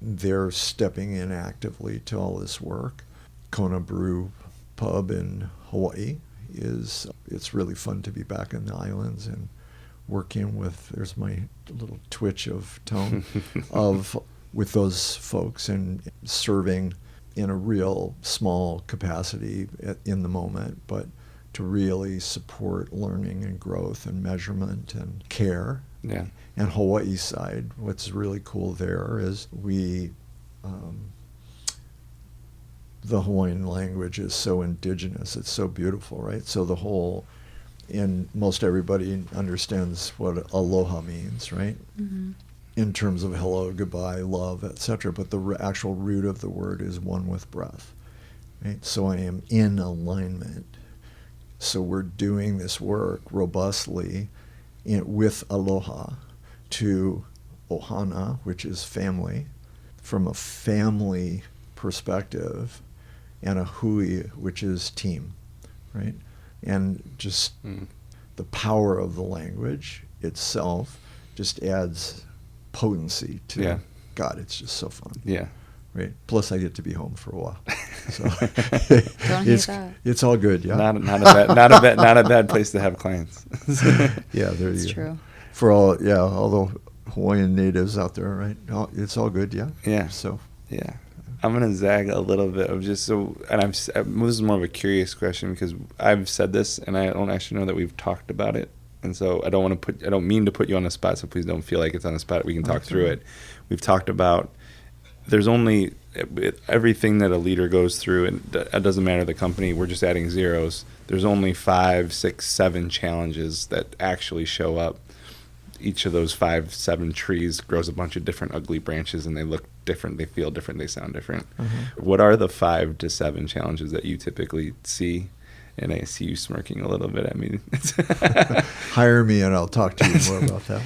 They're stepping in actively to all this work. Kona Brew Pub in Hawaii it's really fun to be back in the islands and working with, there's my little twitch of tone, with those folks and serving in a real small capacity in the moment, but to really support learning and growth and measurement and care. Yeah. And Hawaii side, what's really cool there is the Hawaiian language is so indigenous. It's so beautiful, right? So the whole and most everybody understands what aloha means, right? Mm-hmm. In terms of hello, goodbye, love, etc. But the actual root of the word is one with breath, right? So I am in alignment. So we're doing this work robustly with aloha to ohana, which is family, from a family perspective, and a hui, which is team, right? And just the power of the language itself just adds potency to God. It's just so fun. Yeah. Right. Plus, I get to be home for a while, so Don't hate that. it's all good. Yeah. Not a bad place to have clients. Yeah, there It's you go. true. For all the Hawaiian natives out there, right? It's all good. Yeah. Yeah. So. Yeah. I'm gonna zag a little bit of just so, and this is more of a curious question because I've said this and I don't actually know that we've talked about it, and so I don't mean to put you on the spot, so please don't feel like it's on the spot. We can talk through it. We've talked about there's only everything that a leader goes through, and it doesn't matter the company. We're just adding zeros. There's only 5, 6, 7 challenges that actually show up. Each of those 5, 7 trees grows a bunch of different ugly branches, and they look different, they feel different, they sound different. What are the 5 to 7 challenges that you typically see? And I see you smirking a little bit at me. Hire me and I'll talk to you more about that.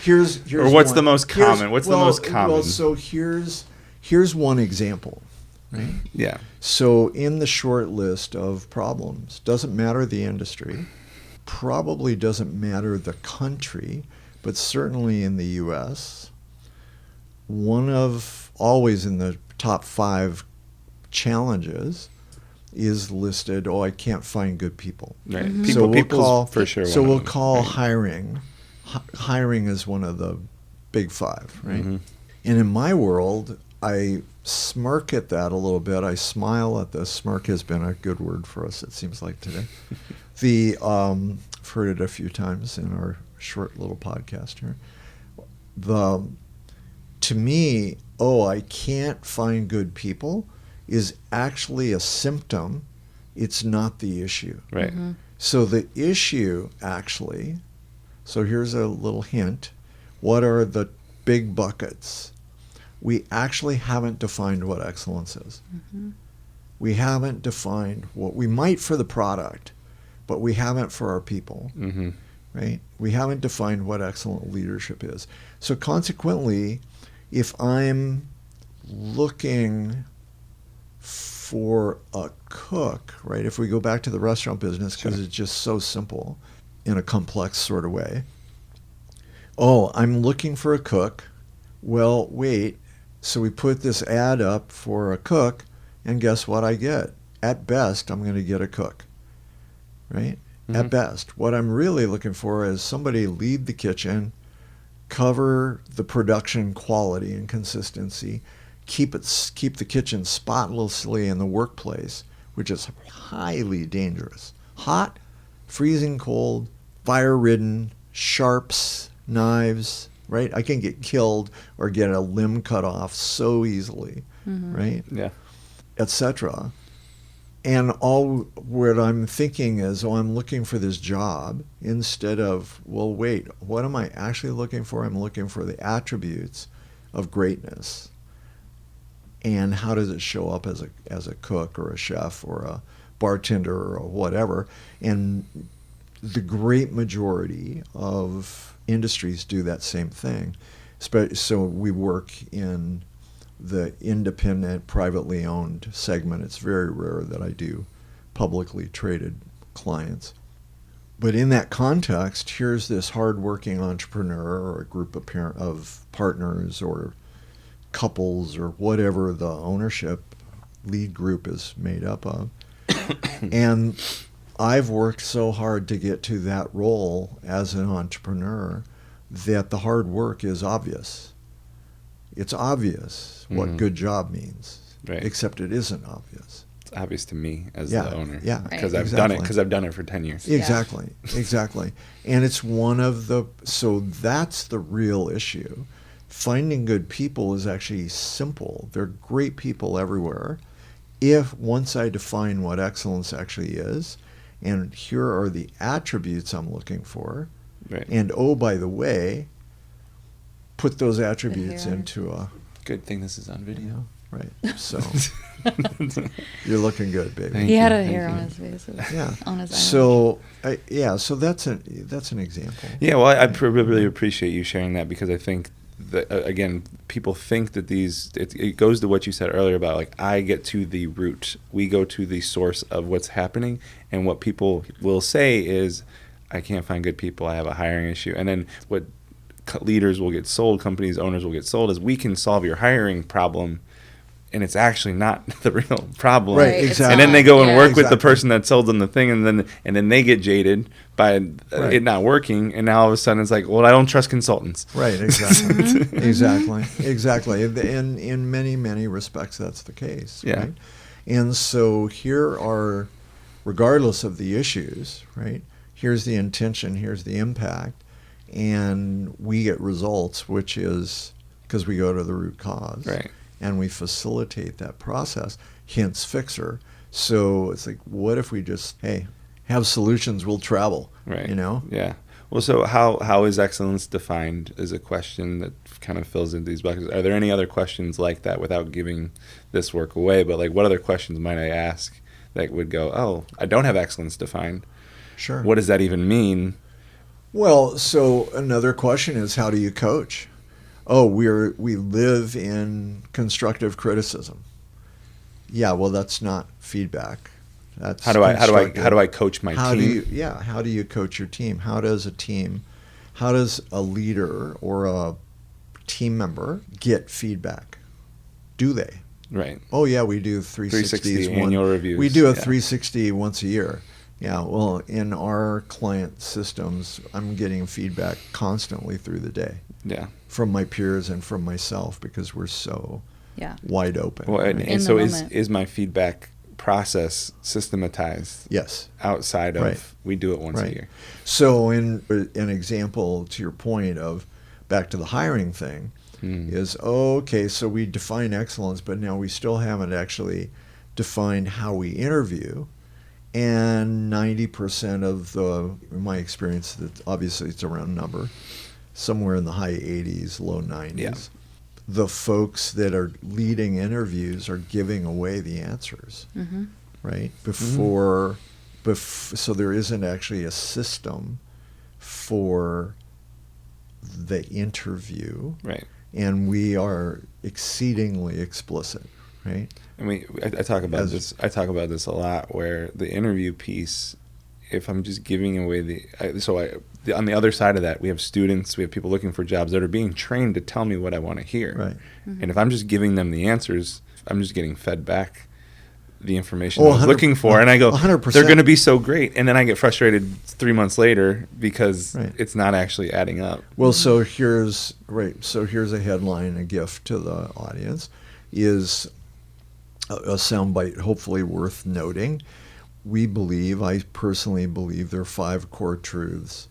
Here's or what's one. the most common? What's the most common? Well, so here's one example, right? Yeah. So in the short list of problems, doesn't matter the industry, probably doesn't matter the country, but certainly in the U.S., one of always in the top 5 challenges is listed, I can't find good people. Right. Mm-hmm. So we'll People's call for sure. So one we'll of them. call Right. hiring. Hiring is one of the big 5, right? Mm-hmm. And in my world, I smirk at that a little bit. I smile at this. Smirk has been a good word for us, it seems like today. I've heard it a few times in our short little podcast here. To me, I can't find good people is actually a symptom. It's not the issue. Right. Mm-hmm. So the issue actually, so here's a little hint. What are the big buckets? We actually haven't defined what excellence is. Mm-hmm. We haven't defined what we might for the product, but we haven't for our people, Mm-hmm. right? We haven't defined what excellent leadership is. So consequently, if I'm looking for a cook, right? If we go back to the restaurant business, because it's just so simple in a complex sort of way. I'm looking for a cook. Well, wait. So we put this ad up for a cook, and guess what I get? At best, I'm going to get a cook, right? Mm-hmm. At best. What I'm really looking for is somebody lead the kitchen, cover the production quality and consistency, keep the kitchen spotlessly in the workplace, which is highly dangerous. Hot, freezing cold, fire-ridden, sharps, knives, right? I can get killed or get a limb cut off so easily, right? Yeah. Etc. And all what I'm thinking is, I'm looking for this job, instead of, well, wait, what am I actually looking for? I'm looking for the attributes of greatness. And how does it show up as a cook or a chef or a bartender or whatever? And the great majority of industries do that same thing. So we work in the independent, privately owned segment. It's very rare that I do publicly traded clients. But in that context, here's this hardworking entrepreneur or a group of partners or couples or whatever the ownership lead group is made up of. And I've worked so hard to get to that role as an entrepreneur that the hard work is obvious. It's obvious what good job means, Right. except it isn't obvious. It's obvious to me as Yeah, the owner. yeah, Because Right. I've done it. exactly. Because I've done it for 10 years. Exactly, exactly. And it's so that's the real issue. Finding good people is actually simple. There are great people everywhere. if once I define what excellence actually is, and here are the attributes I'm looking for, Right. and oh, by the way, put those attributes Here. into a, Good thing this is on you video. know, right. So you're looking good, baby. Thank He had you, a thank hair you. on his face. Yeah. On his eyelash. So so that's an example. Yeah, well, I really appreciate you sharing that, because I think that, again, people think that it goes to what you said earlier about, like, I get to the root. We go to the source of what's happening, and what people will say is, I can't find good people, I have a hiring issue. And then what leaders will get sold, companies, owners will get sold, is we can solve your hiring problem, and it's actually not the real problem. Right, it's exactly. And then they go and Yeah. work with the Exactly. person that sold them the thing, and then they get jaded by Right. it not working, and now all of a sudden it's like, well, I don't trust consultants. Right, exactly. Exactly. In many respects, that's the case. Yeah. Right? And so here are, regardless of the issues, right, here's the intention, here's the impact, and we get results, which is because we go to the root cause. Right. And we facilitate that process, hence Fixer. So it's like, what if we just, hey, have solutions, we'll travel, Right. you know? Yeah. Well, so how is excellence defined is a question that kind of fills in these buckets. Are there any other questions like that, without giving this work away, but like, what other questions might I ask that would go, oh, I don't have excellence defined. Sure. What does that even mean? Well, so another question is, how do you coach? Oh, we live in constructive criticism. Yeah, well, that's not feedback. That's How do constructive. I coach my How team? how do you coach your team? How does a leader or a team member get feedback? Do they? Right. Oh yeah, we do 360 360s. annual reviews. We do a Yeah. 360 once a year. Yeah, well, in our client systems, I'm getting feedback constantly through the day Yeah. from my peers and from myself, because we're so Yeah. wide open. Well, and, right? In and the so moment. is my feedback process systematized Yes. outside of Right. we do it once a Right. year? So in an example to your point of back to the hiring thing is, okay, so we define excellence, but now we still haven't actually defined how we interview. And 90% of in my experience, that obviously it's a round number, somewhere in the high 80s, low 90s. Yeah. The folks that are leading interviews are giving away the answers, Mm-hmm. right? So there isn't actually a system for the interview, Right. and we are exceedingly explicit, right? And I talk about As- this. I talk about this a lot, where the interview piece, if I'm just giving away on the other side of that, we have students, we have people looking for jobs that are being trained to tell me what I want to hear. Right. And if I'm just giving them the answers, I'm just getting fed back the information Oh, I was 100 looking for, and I go, 100%. they're going to be so great, and then I get frustrated 3 months later because Right. it's not actually adding up. Well, so here's a headline, a gift to the audience, is a soundbite hopefully worth noting. I personally believe there are 5 core truths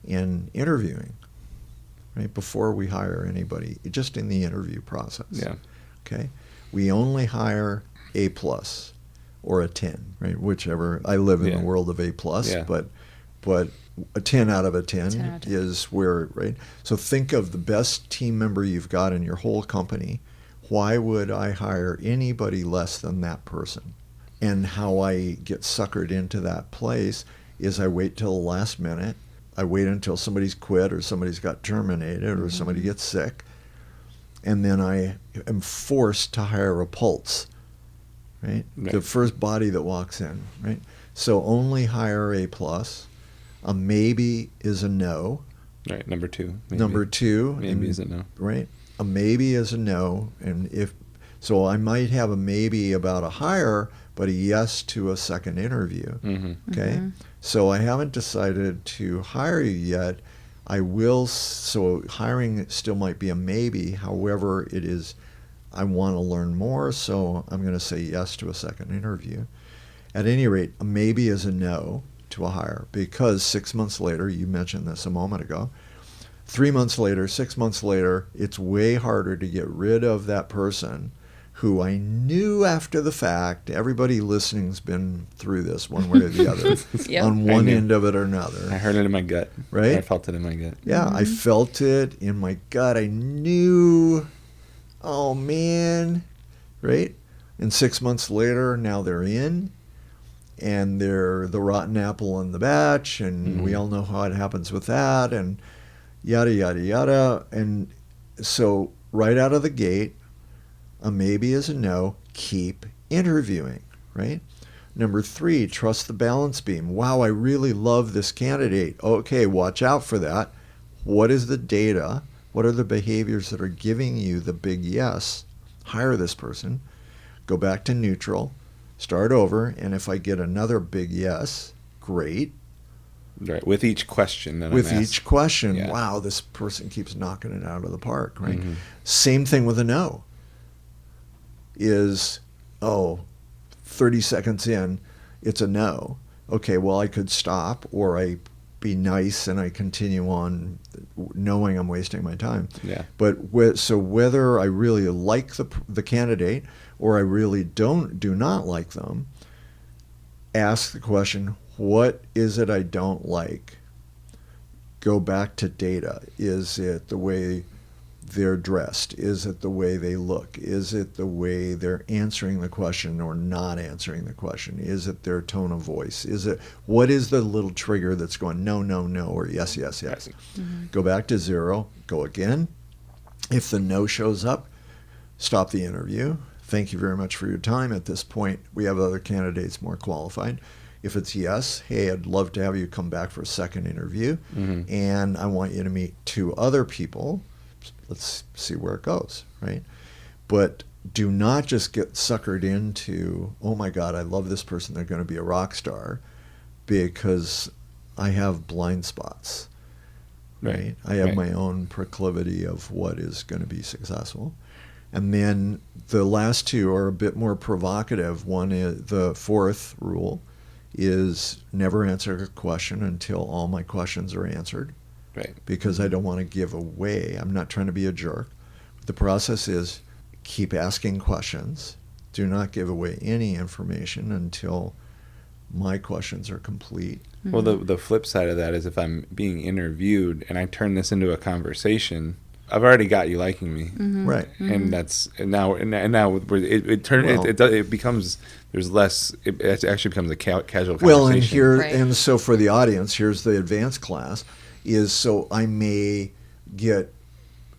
in interviewing, right? Before we hire anybody, just in the interview process. Yeah. Okay. We only hire A+ or a 10, right? Whichever. I live in Yeah. the world of A+, Yeah. but a 10 out of a 10, 10 out of 10. is where, right? So think of the best team member you've got in your whole company. Why would I hire anybody less than that person? And how I get suckered into that place is I wait till the last minute. I wait until somebody's quit or somebody's got terminated or somebody gets sick. And then I am forced to hire a pulse, right? Right. The first body that walks in, right? So only hire A+. A maybe is a no. Right. Number 2. Maybe. Number 2. Maybe is a no. Right. A maybe is a no. And so I might have a maybe about a hire, but a yes to a second interview. Mm-hmm. Okay. So I haven't decided to hire you yet. I will. So hiring still might be a maybe. However, it is, I want to learn more. So I'm going to say yes to a second interview. At any rate, a maybe is a no to a hire, because 6 months later, you mentioned this a moment ago, 3 months later, 6 months later, it's way harder to get rid of that person who I knew after the fact, everybody listening's been through this one way or the other, Yep. on one end of it or another. I heard it in my gut. Right? I felt it in my gut. Yeah, I felt it in my gut. I knew, oh man, right? And 6 months later, now they're in, and they're the rotten apple in the batch, and we all know how it happens with that, and yada, yada, yada. And so right out of the gate, a maybe is a no. Keep interviewing, right? Number 3, trust the balance beam. Wow, I really love this candidate. Okay, watch out for that. What is the data? What are the behaviors that are giving you the big yes? Hire this person. Go back to neutral. Start over. And if I get another big yes, great. Right. With each question that With I'm each asked. question, Yeah. wow, this person keeps knocking it out of the park, right? Same thing with a no. Is, 30 seconds in, it's a no. Okay, well, I could stop, or I be nice and I continue on knowing I'm wasting my time. Yeah. But so whether I really like the candidate or I really do not like them, ask the question, what is it I don't like? Go back to data. Is it the way they're dressed? Is it the way they look? Is it the way they're answering the question or not answering the question? Is it their tone of voice? What is the little trigger that's going no, no, no, or yes, yes, yes? Go back to 0, go again. If the no shows up, stop the interview. Thank you very much for your time. At this point, we have other candidates more qualified. If it's yes, hey, I'd love to have you come back for a second interview, and I want you to meet 2 other people. Let's see where it goes, right? But do not just get suckered into, oh my God, I love this person, they're going to be a rock star, because I have blind spots, right? I have my own proclivity of what is going to be successful. And then the last 2 are a bit more provocative. One is, the 4th rule is never answer a question until all my questions are answered. Right. Because I don't want to give away. I'm not trying to be a jerk. The process is keep asking questions. Do not give away any information until my questions are complete. Well, the flip side of that is if I'm being interviewed and I turn this into a conversation, I've already got you liking me, Right? and that's now it becomes there's less. It actually becomes a casual conversation. Well, and here Right. and so for the audience, here's the advanced class. Is so I may get,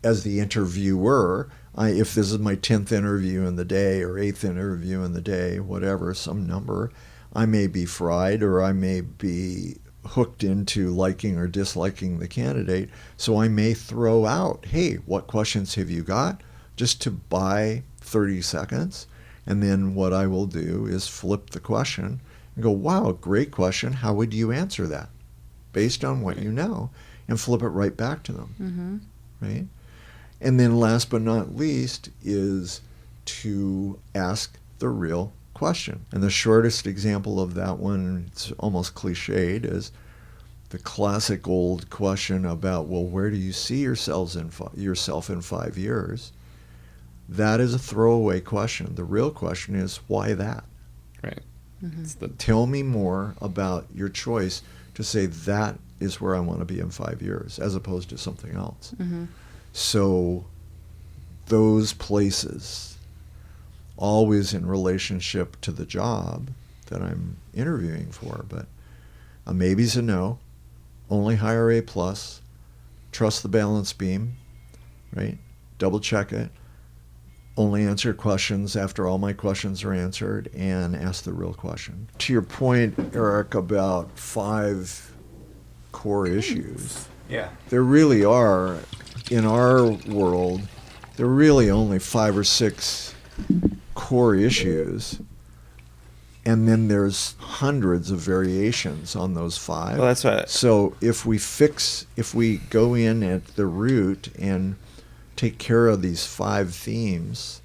as the interviewer, if this is my 10th interview in the day or 8th interview in the day, whatever, some number, I may be fried or I may be hooked into liking or disliking the candidate. So I may throw out, hey, what questions have you got? Just to buy 30 seconds. And then what I will do is flip the question and go, wow, great question. How would you answer that? Based on what you know, and flip it right back to them, right? And then last but not least is to ask the real question. And the shortest example of that one, it's almost cliched, is the classic old question about, well, where do you see yourself in 5 years? That is a throwaway question. The real question is, why that? Right. Tell me more about your choice to say that is where I want to be in 5 years, as opposed to something else. So those places, always in relationship to the job that I'm interviewing for, but a maybe's a no, only hire A+, trust the balance beam, right? Double check it. Only answer questions after all my questions are answered, and ask the real question. To your point, Eric, about 5 core issues, Yeah. there really are, in our world, there are really only 5 or 6 core issues, and then there's hundreds of variations on those 5. Well, that's what. So if we go in at the root and take care of these 5 themes.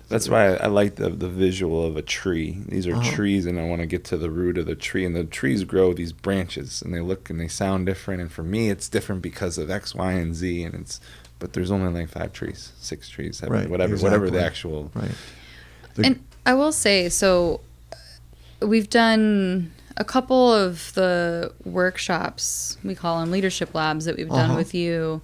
That's why I like the visual of a tree. These are trees, and I want to get to the root of the tree. And the trees grow these branches, and they look and they sound different. And for me, it's different because of X, Y, and Z. But there's only like 5 trees, 6 trees, 7, Right, whatever exactly. the actual. Right. And I will say, so we've done a couple of the workshops, we call them leadership labs, that we've done with you.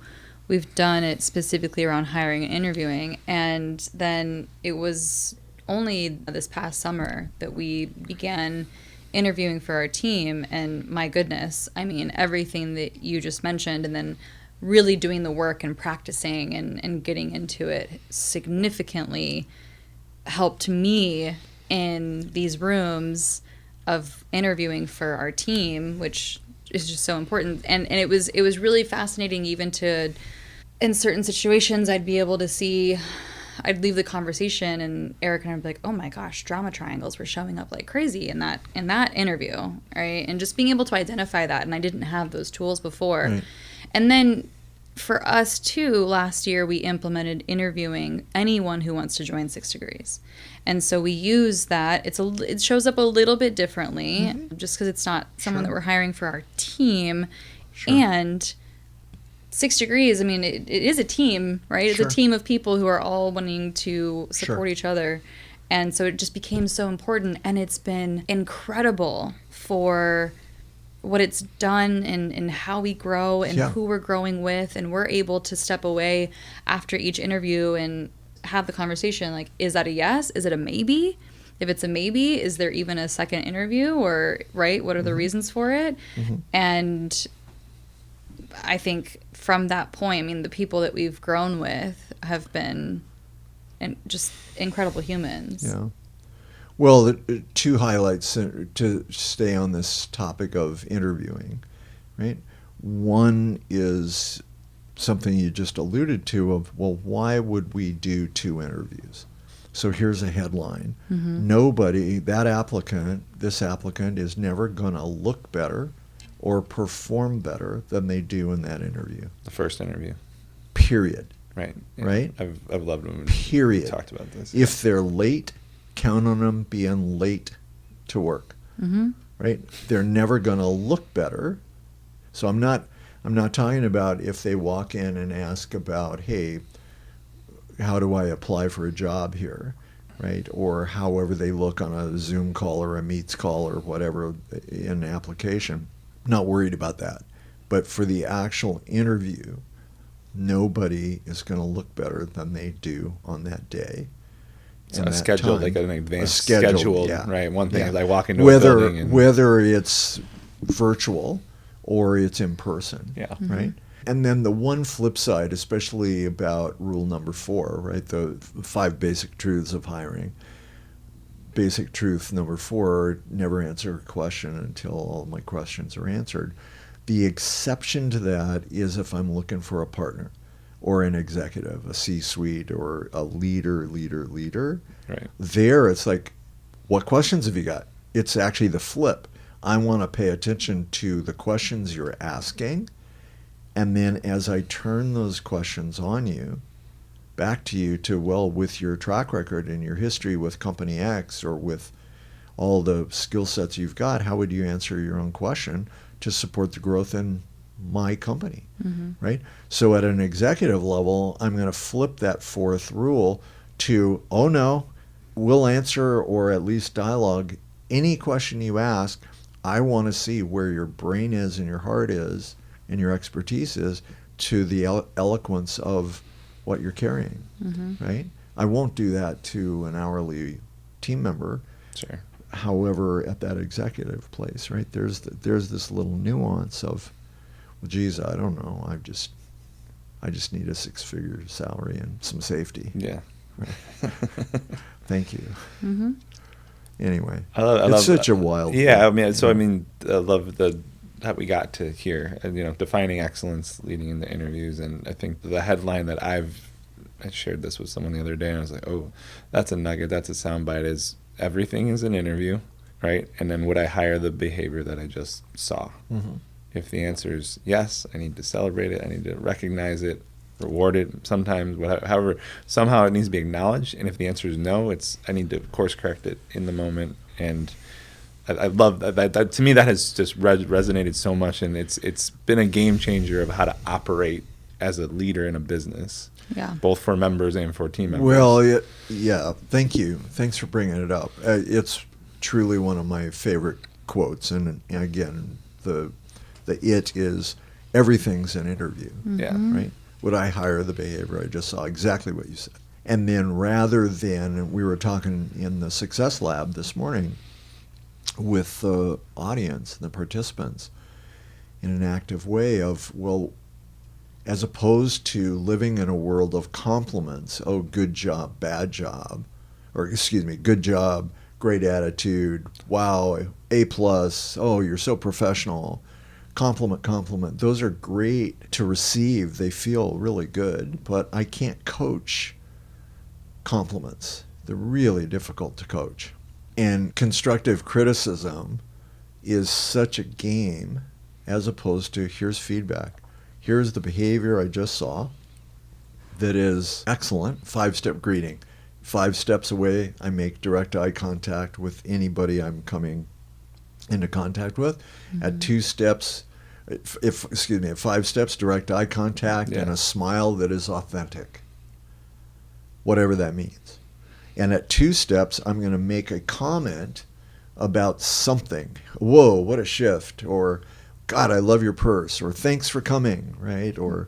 We've done it specifically around hiring and interviewing. And then it was only this past summer that we began interviewing for our team. And my goodness, I mean, everything that you just mentioned, and then really doing the work and practicing and getting into it significantly helped me in these rooms of interviewing for our team, which is just so important. And it was really fascinating, even to, in certain situations, I'd be able to see, I'd leave the conversation and Eric and I'd be like, oh my gosh, drama triangles were showing up like crazy in that interview, right? And just being able to identify that, and I didn't have those tools before. Right. And then for us too, last year we implemented interviewing anyone who wants to join 6 Degrees. And so we use that. It shows up a little bit differently, just because it's not someone that we're hiring for our team. And 6 Degrees, I mean, it is a team, right? It's a team of people who are all wanting to support each other. And so it just became so important. And it's been incredible for what it's done and how we grow and who we're growing with. And we're able to step away after each interview and have the conversation, like, is that a yes? Is it a maybe? If it's a maybe, is there even a second interview? Or, right, what are the reasons for it? And I think from that point, I mean, the people that we've grown with have been just incredible humans. Yeah. Well, the 2 highlights to stay on this topic of interviewing, right? One is something you just alluded to of, well, why would we do 2 interviews? So here's a headline. Nobody, this applicant is never going to look better or perform better than they do in that interview. The first interview. Period. Right. Yeah. Right? I've loved when Period. we talked about this. If they're late, count on them being late to work. Right? They're never going to look better. So I'm not talking about if they walk in and ask about, hey, how do I apply for a job here, right? Or however they look on a Zoom call or a Meets call or whatever in an application. Not worried about that. But for the actual interview, nobody is going to look better than they do on that day. So a schedule, like an advanced schedule, right? One thing is I walk into a building. And whether it's virtual or it's in person, right? And then the one flip side, especially about rule number 4, right? The 5 basic truths of hiring. Basic truth number 4, never answer a question until all my questions are answered. The exception to that is if I'm looking for a partner or an executive, a C-suite or a leader. Right. There it's like, what questions have you got? It's actually the flip. I want to pay attention to the questions you're asking. And then as I turn those questions on you, back to you to, well, with your track record and your history with Company X or with all the skill sets you've got, how would you answer your own question to support the growth in my company, right? So at an executive level, I'm going to flip that 4th rule to, oh no, we'll answer or at least dialogue any question you ask. I want to see where your brain is and your heart is and your expertise is to the eloquence of what you're carrying, right? I won't do that to an hourly team member. Sure. However, at that executive place, right, there's this little nuance of, well, geez, I don't know, I just need a 6-figure salary and some safety. Yeah. Right. Thank you. Anyway, I love such a wild. Yeah, thing. I mean, so I mean, I love how we got to here. And, defining excellence, leading into interviews, and I think the headline that I shared this with someone the other day, and I was like, oh, that's a nugget, that's a soundbite. Is everything is an interview, right? And then would I hire the behavior that I just saw? If the answer is yes, I need to celebrate it. I need to recognize it, reward it. Sometimes, however, somehow it needs to be acknowledged. And if the answer is no, I need to course correct it in the moment. And I love that. To me, that has just resonated so much, and it's been a game changer of how to operate as a leader in a business. Yeah. both for members and for team members. Well, yeah, thank you. Thanks for bringing it up. It's truly one of my favorite quotes. And again, the it is everything's an interview, Yeah. right? Would I hire the behavior I just saw? Exactly what you said. And then rather than, we were talking in the Success Lab this morning with the audience, the participants, in an active way of, well, as opposed to living in a world of compliments, oh, good job, bad job, or excuse me, good job, great attitude, wow, A plus, oh, you're so professional, compliment, those are great to receive, they feel really good, but I can't coach compliments. They're really difficult to coach. And constructive criticism is such a game as opposed to here's feedback. Here's the behavior I just saw that is excellent. 5-step greeting. 5 steps away, I make direct eye contact with anybody I'm coming into contact with. At 2 steps, at 5 steps, direct eye contact and a smile that is authentic, whatever that means. And at 2 steps, I'm going to make a comment about something. Whoa, what a shift. Or, God, I love your purse. Or, thanks for coming, right? Or,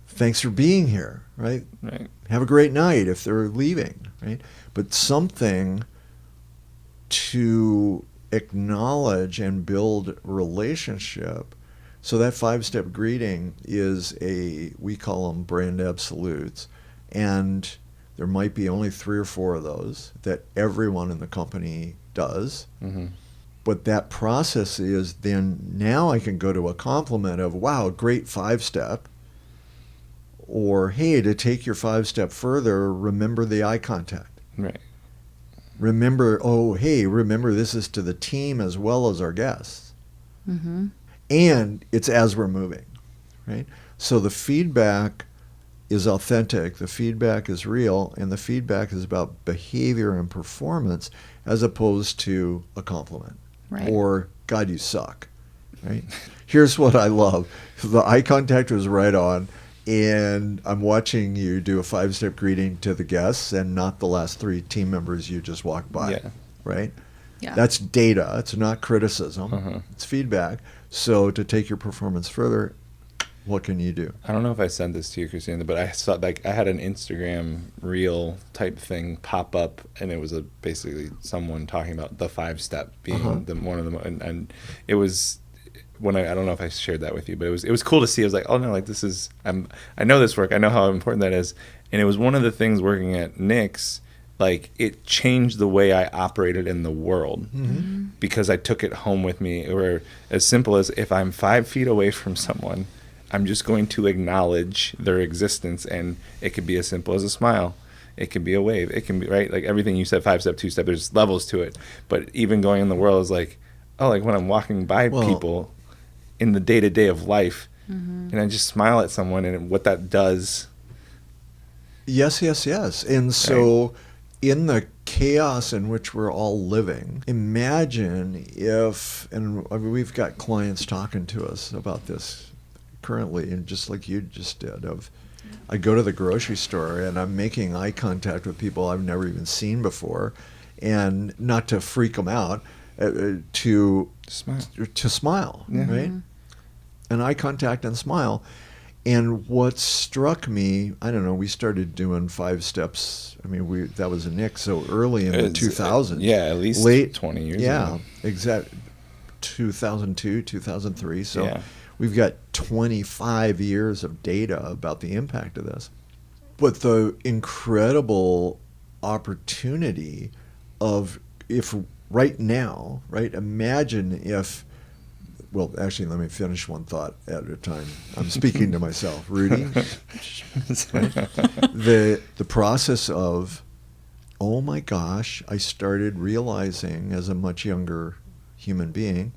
thanks for being here, right? Right. Have a great night if they're leaving, right? But something to acknowledge and build relationship. So that 5-step greeting is we call them brand absolutes. And there might be only 3 or 4 of those that everyone in the company does. Mm-hmm. But that process is then now I can go to a compliment of, wow, great 5-step. Or, hey, to take your 5-step further, remember the eye contact. Right. Remember, remember this is to the team as well as our guests. Mm-hmm. And it's as we're moving, right? So the feedback is authentic, the feedback is real, and the feedback is about behavior and performance as opposed to a compliment. Right. Or, God, you suck, right? Here's what I love. The eye contact was right on, and I'm watching you do a 5-step greeting to the guests and not the last 3 team members you just walked by, right? Yeah. That's data. It's not criticism. Uh-huh. It's feedback. So to take your performance further, what can you do? I don't know if I sent this to you, Christina, but I saw I had an Instagram reel type thing pop up, and it was basically someone talking about the 5-step being one of them, and it was when I don't know if I shared that with you, but it was cool to see. I was like, oh no, like this is I know this work, I know how important that is, and it was one of the things working at Nick's. Like it changed the way I operated in the world because I took it home with me. Or as simple as if I'm 5 feet away from someone, I'm just going to acknowledge their existence, and it could be as simple as a smile. It can be a wave. It can be, right? Like everything you said, 5-step, 2-step, there's levels to it. But even going in the world is like, oh, like when I'm walking by people in the day-to-day of life, and I just smile at someone, and what that does. Yes. And so in the chaos in which we're all living, imagine if, and I mean, we've got clients talking to us about this currently, and just like you just did, I go to the grocery store and I'm making eye contact with people I've never even seen before, and not to freak them out, to smile, right? And eye contact and smile. And what struck me, I don't know, we started doing 5 steps. I mean, that was a Nick so early in the 2000s. At least late 20 years ago. Yeah, exactly. 2002, 2003. So Yeah. we've got 25 years of data about the impact of this. But the incredible opportunity of, if right now, right, imagine if, well, actually, let me finish one thought at a time. I'm speaking to myself. Rudy, right? The process of, oh my gosh, I started realizing as a much younger human being,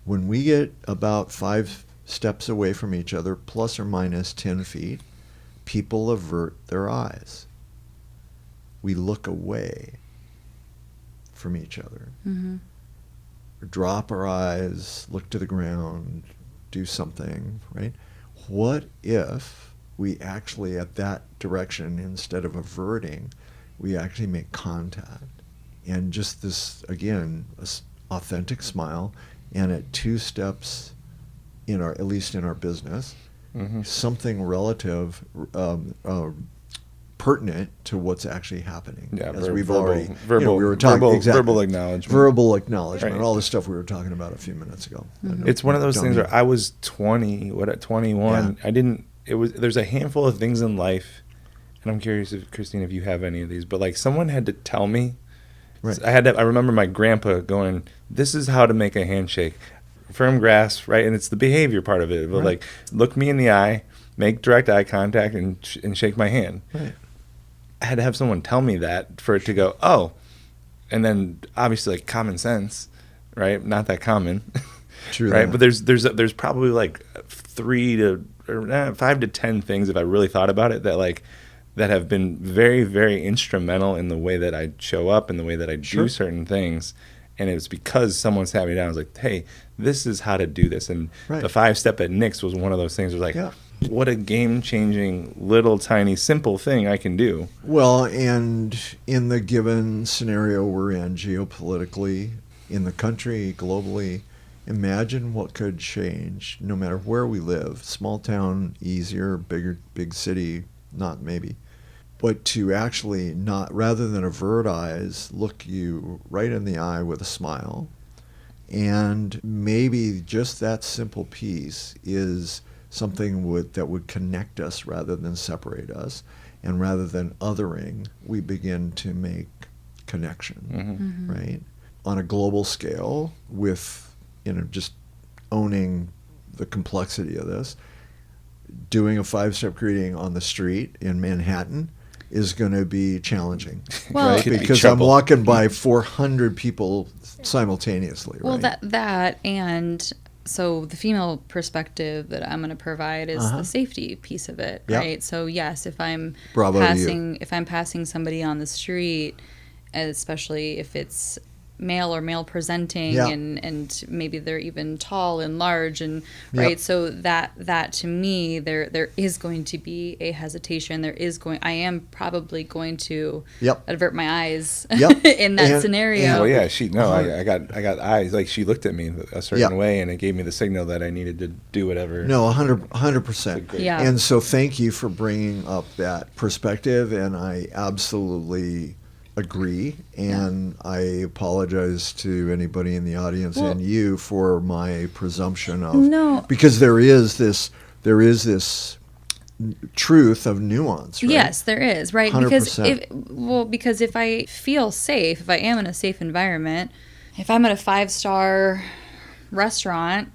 when we get about 5 steps away from each other, plus or minus 10 feet, people avert their eyes. We look away from each other. Mm-hmm. Drop our eyes, look to the ground, do something, right? What if we actually, at that direction, instead of averting, we actually make contact. And just this, again, authentic smile, and at 2 steps at least in our business, something relative, pertinent to what's actually happening. Yeah, as we were talking verbal acknowledgement. Verbal acknowledgement, Right. all the stuff we were talking about a few minutes ago. It's one of those things where I was 21, Yeah. There's a handful of things in life, and I'm curious if, Christine, if you have any of these, but like someone had to tell me. Right. I remember my grandpa going, "This is how to make a handshake. Firm grasp," right? And it's the behavior part of it. But Right. like, look me in the eye, make direct eye contact, and shake my hand. Right. I had to have someone tell me that for it to go, oh. And then obviously like common sense, right? Not that common. True. Right. That. But there's probably like 5 to 10 things, if I really thought about it, that have been very, very instrumental in the way that I show up and the way that I do certain things. And it was because someone sat me down. I was like, hey, this is how to do this. And Right. the 5-step at Nick's was one of those things. It was like, Yeah. what a game-changing, little, tiny, simple thing I can do. Well, and in the given scenario we're in geopolitically, in the country, globally, imagine what could change no matter where we live. Small town, easier, big city, not maybe. But to actually not, rather than avert eyes, look you right in the eye with a smile. And maybe just that simple piece is something that would connect us rather than separate us. And rather than othering, we begin to make connection, right? On a global scale, with just owning the complexity of this, doing a 5-step greeting on the street in Manhattan is going to be challenging, Well, right? Could be Because I'm trouble. walking by 400 people simultaneously, Well, right? that and so the female perspective that I'm going to provide is the safety piece of it, Yep. right? So yes, if I'm Bravo to you. passing somebody on the street, especially if it's male presenting Yeah. and maybe they're even tall and large and Yep. right, so that to me there is going to be a hesitation. I am probably going to Yep. avert my eyes Yep. in that And- scenario. Well, yeah, I got eyes. Like, she looked at me a certain Yeah. way, and it gave me the signal that I needed to do whatever. No, 100%. Yeah. And so thank you for bringing up that perspective, and I absolutely agree. And I apologize to anybody in the audience Well- and you for my presumption of No. because there is this truth of nuance, right? Yes, there is, right? 100%. Because if I feel safe, if I am in a safe environment, if I'm at a 5-star restaurant,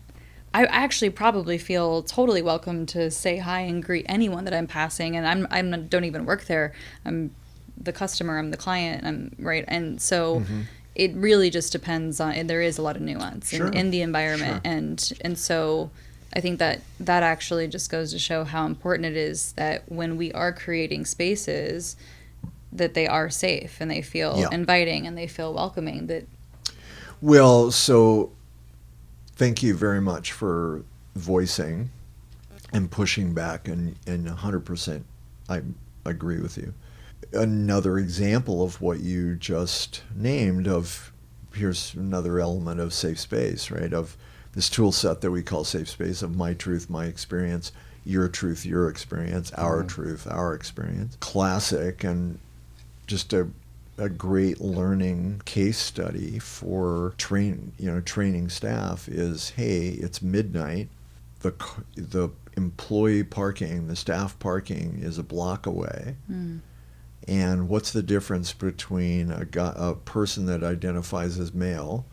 I actually probably feel totally welcome to say hi and greet anyone that I'm passing, and don't even work there. I'm the customer, I'm the client, I'm right, and so it really just depends on. And there is a lot of nuance Sure. in the environment, and so. I think that actually just goes to show how important it is that when we are creating spaces, that they are safe and they feel Yeah. inviting and they feel welcoming. That Well, so thank you very much for voicing and pushing back, and 100% I agree with you. Another example of what you just named here's another element of safe space, right? Of this tool set that we call safe space of my truth, my experience, your truth, your experience, our truth, our experience. Classic and just a great learning case study for training staff is, hey, it's midnight. The employee parking, the staff parking is a block away. And what's the difference between a person that identifies as male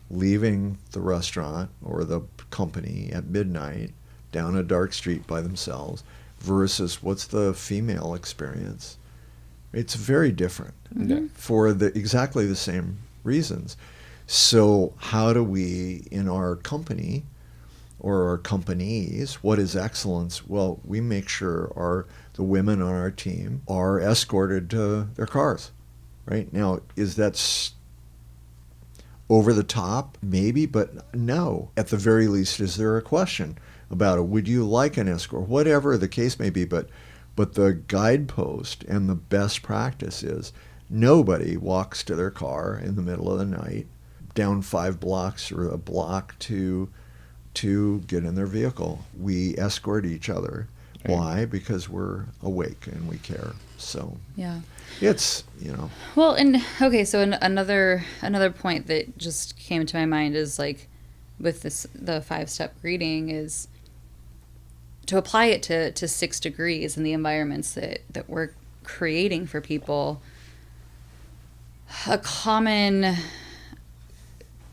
leaving the restaurant or the company at midnight down a dark street by themselves versus what's the female experience? It's very different for exactly the same reasons. So how do we, in our company or our companies, what is excellence? Well, we make sure the women on our team are escorted to their cars. Right? Now, is that over the top? Maybe, but no. At the very least, is there a question? about it. Would you like an escort? Whatever the case may be, but the guidepost and the best practice is nobody walks to their car in the middle of the night down 5 blocks or a block to get in their vehicle. We escort each other. Right. Why? Because we're awake and we care. So Yeah. it's, Well, and okay, so another point that just came to my mind is like with the 5-step greeting is to apply it to 6 degrees in the environments that we're creating for people. A common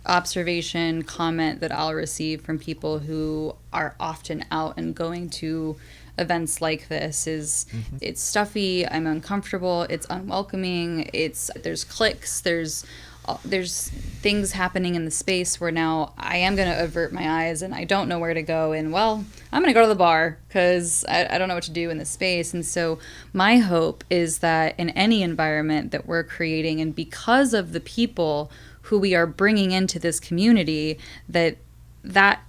observation, comment that I'll receive from people who are often out and going to events like this is it's stuffy, I'm uncomfortable, it's unwelcoming, there's cliques, there's things happening in the space where now I am going to avert my eyes and I don't know where to go, and well, I'm going to go to the bar because I don't know what to do in this space. And so my hope is that in any environment that we're creating, and because of the people who we are bringing into this community, that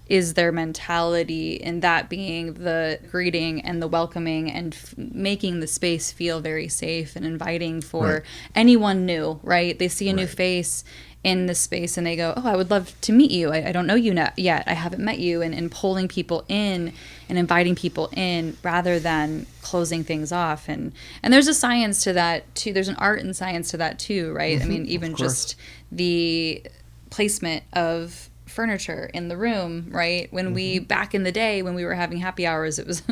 is their mentality, and that being the greeting and the welcoming and making the space feel very safe and inviting for anyone new, right? They see a new face in this space and they go, oh, I would love to meet you. I don't know you yet. I haven't met you. And pulling people in and inviting people in rather than closing things off. And there's a science to that too. There's an art and science to that too, right? I mean, even just the placement of furniture in the room, right? When we, back in the day when we were having happy hours, it was,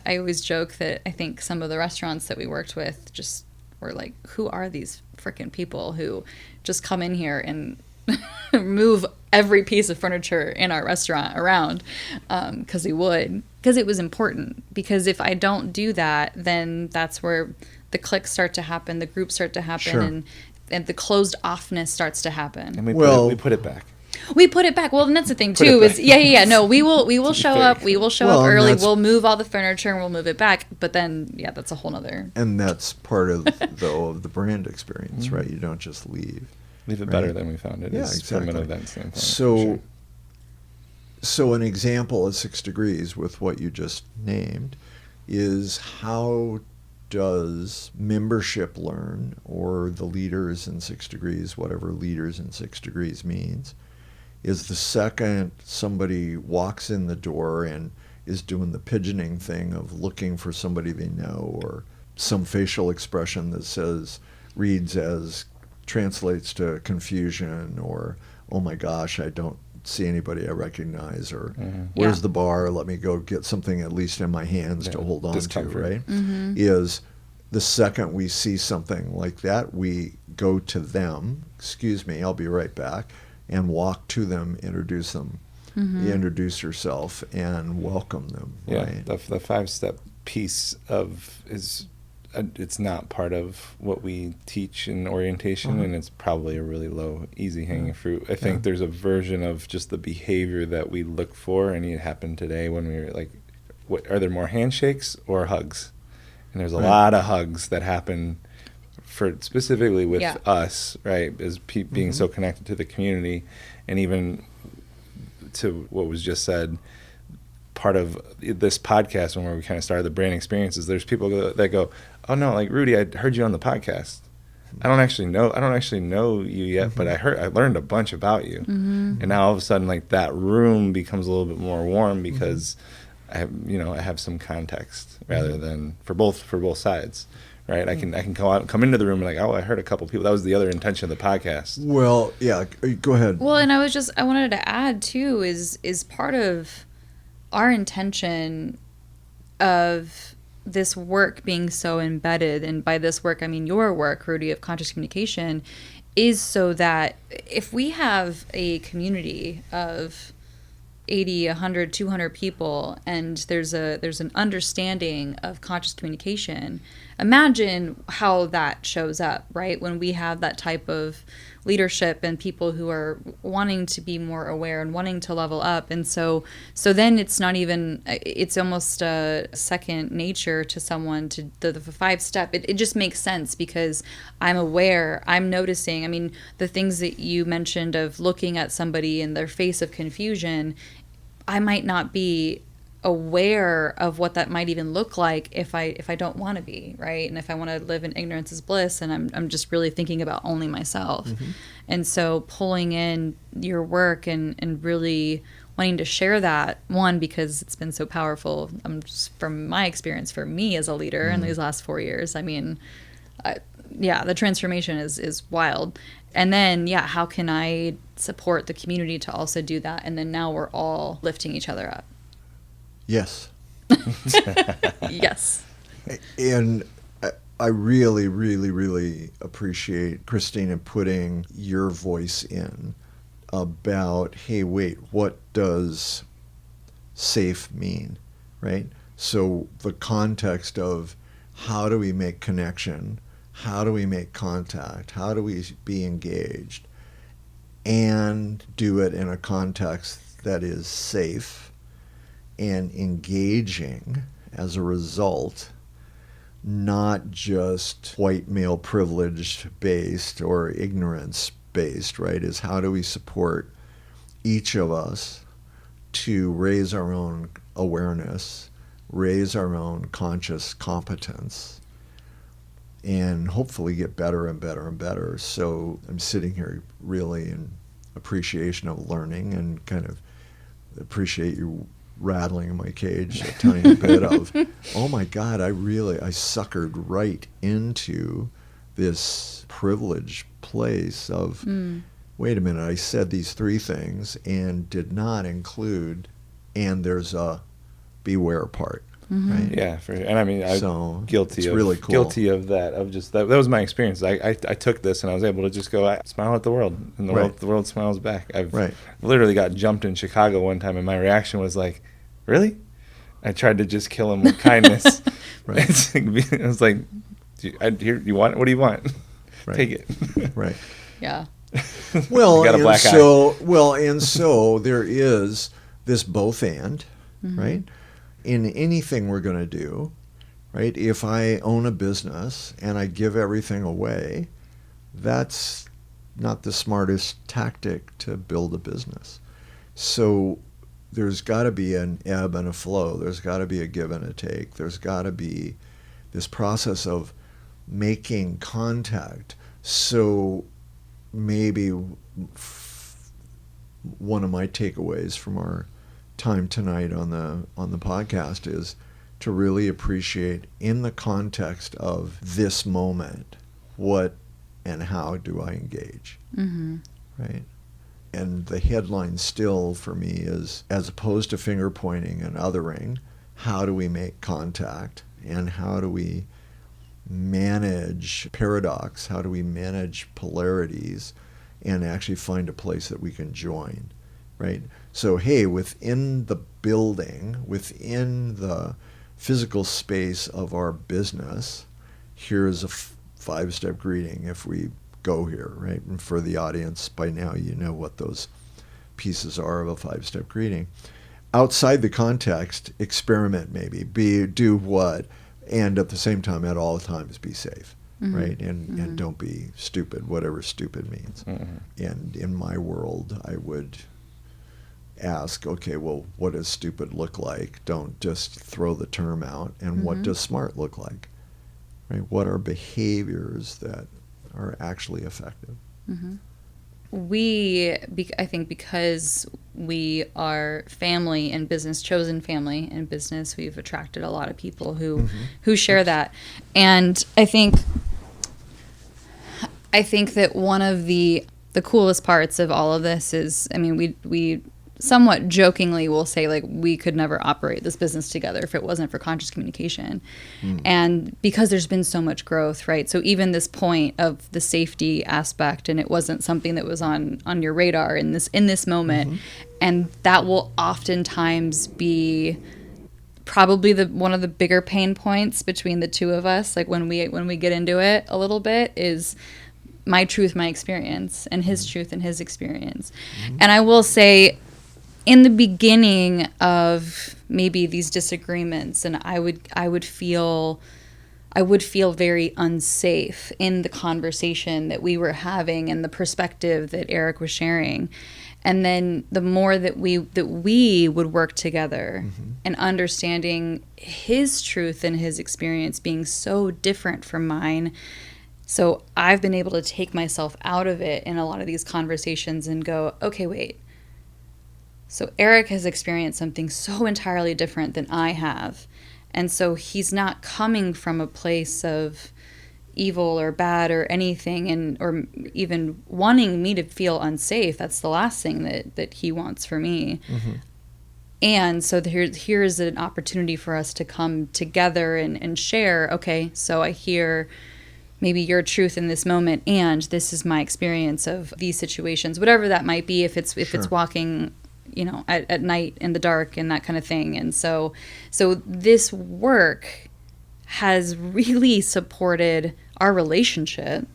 I always joke that I think some of the restaurants that we worked with just were like, who are these freaking people who just come in here and move every piece of furniture in our restaurant around? Because we would, because it was important. Because if I don't do that, then that's where the cliques start to happen, the groups start to happen, and the closed offness starts to happen. And we put it back. We put it back. Well, and that's the thing too. Is no, we will show up. We will show up early. We'll move all the furniture and we'll move it back. But then, that's a whole nother. And that's part of the brand experience, right? You don't just leave. Leave it better than we found it. Yeah, exactly. From an event standpoint. So an example of 6 degrees with what you just named is how does membership learn, or the leaders in 6 degrees, whatever leaders in 6 degrees means, is the second somebody walks in the door and is doing the pigeoning thing of looking for somebody they know, or some facial expression that translates to confusion, or, oh my gosh, I don't see anybody I recognize, or where's the bar? Let me go get something at least in my hands to hold on to, right? Is the second we see something like that, we go to them, excuse me, I'll be right back, and walk to them, introduce them, introduce yourself, and welcome them. Right? The 5-step piece it's not part of what we teach in orientation, and it's probably a really low, easy hanging fruit. I think there's a version of just the behavior that we look for, and it happened today when we were like, what are there more handshakes or hugs? And there's a lot of hugs that happen specifically with us, right, as being so connected to the community. And even to what was just said, part of this podcast, when we kind of started the brand experiences, there's people that go, oh no, like, Rudy, I heard you on the podcast. I don't actually know you yet, but I learned a bunch about you. And now all of a sudden, like, that room becomes a little bit more warm because I have some context rather than for both sides. Right, I can go out and come into the room and like, oh, I heard a couple people. That was the other intention of the podcast. Well, yeah, go ahead. Well, and I wanted to add too is part of our intention of this work being so embedded, and by this work I mean your work, Rudy, of conscious communication, is so that if we have a community of 80, 100, 200 people, and there's an understanding of conscious communication, imagine how that shows up, right? When we have that type of leadership and people who are wanting to be more aware and wanting to level up. And so then it's not even, it's almost a second nature to someone to the 5-step. It just makes sense because I'm aware, I'm noticing. I mean, the things that you mentioned of looking at somebody in their face of confusion, I might not be aware of what that might even look like if I don't want to be, right? And if I want to live in ignorance is bliss, and I'm just really thinking about only myself. And so pulling in your work and really wanting to share that, one, because it's been so powerful, just from my experience, for me as a leader in these last 4 years. I mean, the transformation is wild. And then, how can I support the community to also do that? And then now we're all lifting each other up. Yes. Yes. And I really, really, really appreciate Christina putting your voice in about, hey, wait, what does safe mean, right? So the context of how do we make connection, how do we make contact, how do we be engaged, and do it in a context that is safe and engaging as a result, not just white male privilege based or ignorance based, right? Is how do we support each of us to raise our own awareness, raise our own conscious competence, and hopefully get better and better and better. So I'm sitting here really in appreciation of learning, and kind of appreciate you rattling in my cage a tiny bit of, oh my God, I suckered right into this privileged place of, wait a minute, I said these 3 things and did not include, and there's a beware part. Right? Yeah, and I mean, I'm guilty of really cool. Guilty of that. Of just that was my experience. I took this and I was able to just go smile at the world, and the world smiles back. I've literally got jumped in Chicago one time, and my reaction was like, "Really?" I tried to just kill him with kindness. I was like, "You want? What do you want? Take it." Right. Yeah. Well, and so there is this both and, right? In anything we're going to do, right? If I own a business and I give everything away, that's not the smartest tactic to build a business. So there's got to be an ebb and a flow. There's got to be a give and a take. There's got to be this process of making contact. So maybe one of my takeaways from our time tonight on the podcast is to really appreciate, in the context of this moment, what and how do I engage, right? And the headline still for me is, as opposed to finger pointing and othering, how do we make contact, and how do we manage paradox, how do we manage polarities, and actually find a place that we can join, right? So, hey, within the building, within the physical space of our business, here's a 5-step greeting if we go here, right? And for the audience, by now you know what those pieces are of a 5-step greeting. Outside the context, experiment maybe, do what, and at the same time, at all times, be safe, right? And don't be stupid, whatever stupid means. And in my world, I would ask, okay, well, what does stupid look like? Don't just throw the term out. And what does smart look like? Right? What are behaviors that are actually effective? I think because we are family and business, chosen family and business, we've attracted a lot of people who share that. And I think that one of the coolest parts of all of this is, I mean, we somewhat jokingly will say, like, we could never operate this business together if it wasn't for conscious communication. And because there's been so much growth, right? So even this point of the safety aspect, and it wasn't something that was on your radar in this moment, and that will oftentimes be probably one of the bigger pain points between the two of us, like when we get into it a little bit, is my truth, my experience, and his truth and his experience. And I will say, in the beginning of maybe these disagreements, and I would feel very unsafe in the conversation that we were having and the perspective that Eric was sharing. And then the more that we would work together, and understanding his truth and his experience being so different from mine. So I've been able to take myself out of it in a lot of these conversations and go, okay, wait. So Eric has experienced something so entirely different than I have. And so he's not coming from a place of evil or bad or anything, and or even wanting me to feel unsafe. That's the last thing that he wants for me. And so here's an opportunity for us to come together and share, okay, so I hear maybe your truth in this moment, and this is my experience of these situations, whatever that might be, if it's walking, at night in the dark and that kind of thing. And so this work has really supported our relationship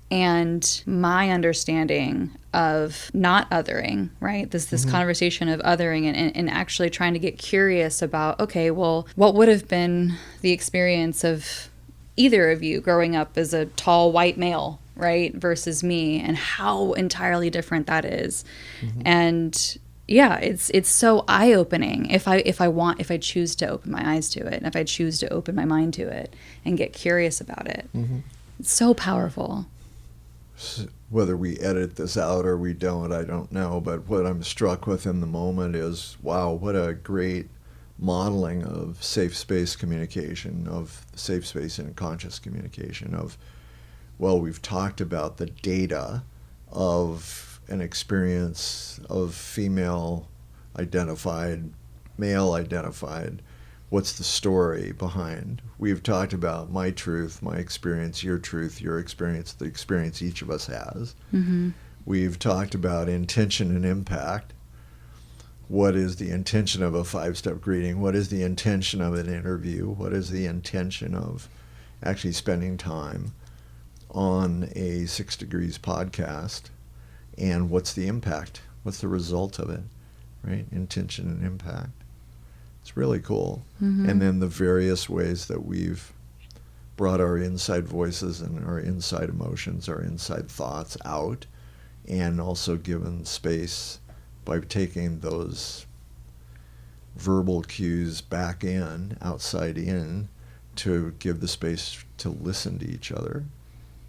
and my understanding of not othering, right? This conversation of othering and actually trying to get curious about, okay, well, what would have been the experience of either of you growing up as a tall white male, right, versus me, and how entirely different that is. And yeah, it's so eye-opening if I choose to open my eyes to it, and if I choose to open my mind to it and get curious about it. It's so powerful. Whether we edit this out or we don't, I don't know. But what I'm struck with in the moment is, wow, what a great modeling of safe space communication, of safe space and conscious communication, of, well, we've talked about the data of an experience of female identified, male identified. What's the story behind? We've talked about my truth, my experience, your truth, your experience, the experience each of us has. We've talked about intention and impact. What is the intention of a 5-step greeting? What is the intention of an interview? What is the intention of actually spending time on a 6 Degrees podcast? And what's the impact? What's the result of it, right? Intention and impact. It's really cool. And then the various ways that we've brought our inside voices and our inside emotions, our inside thoughts out, and also given space by taking those verbal cues back in, outside in, to give the space to listen to each other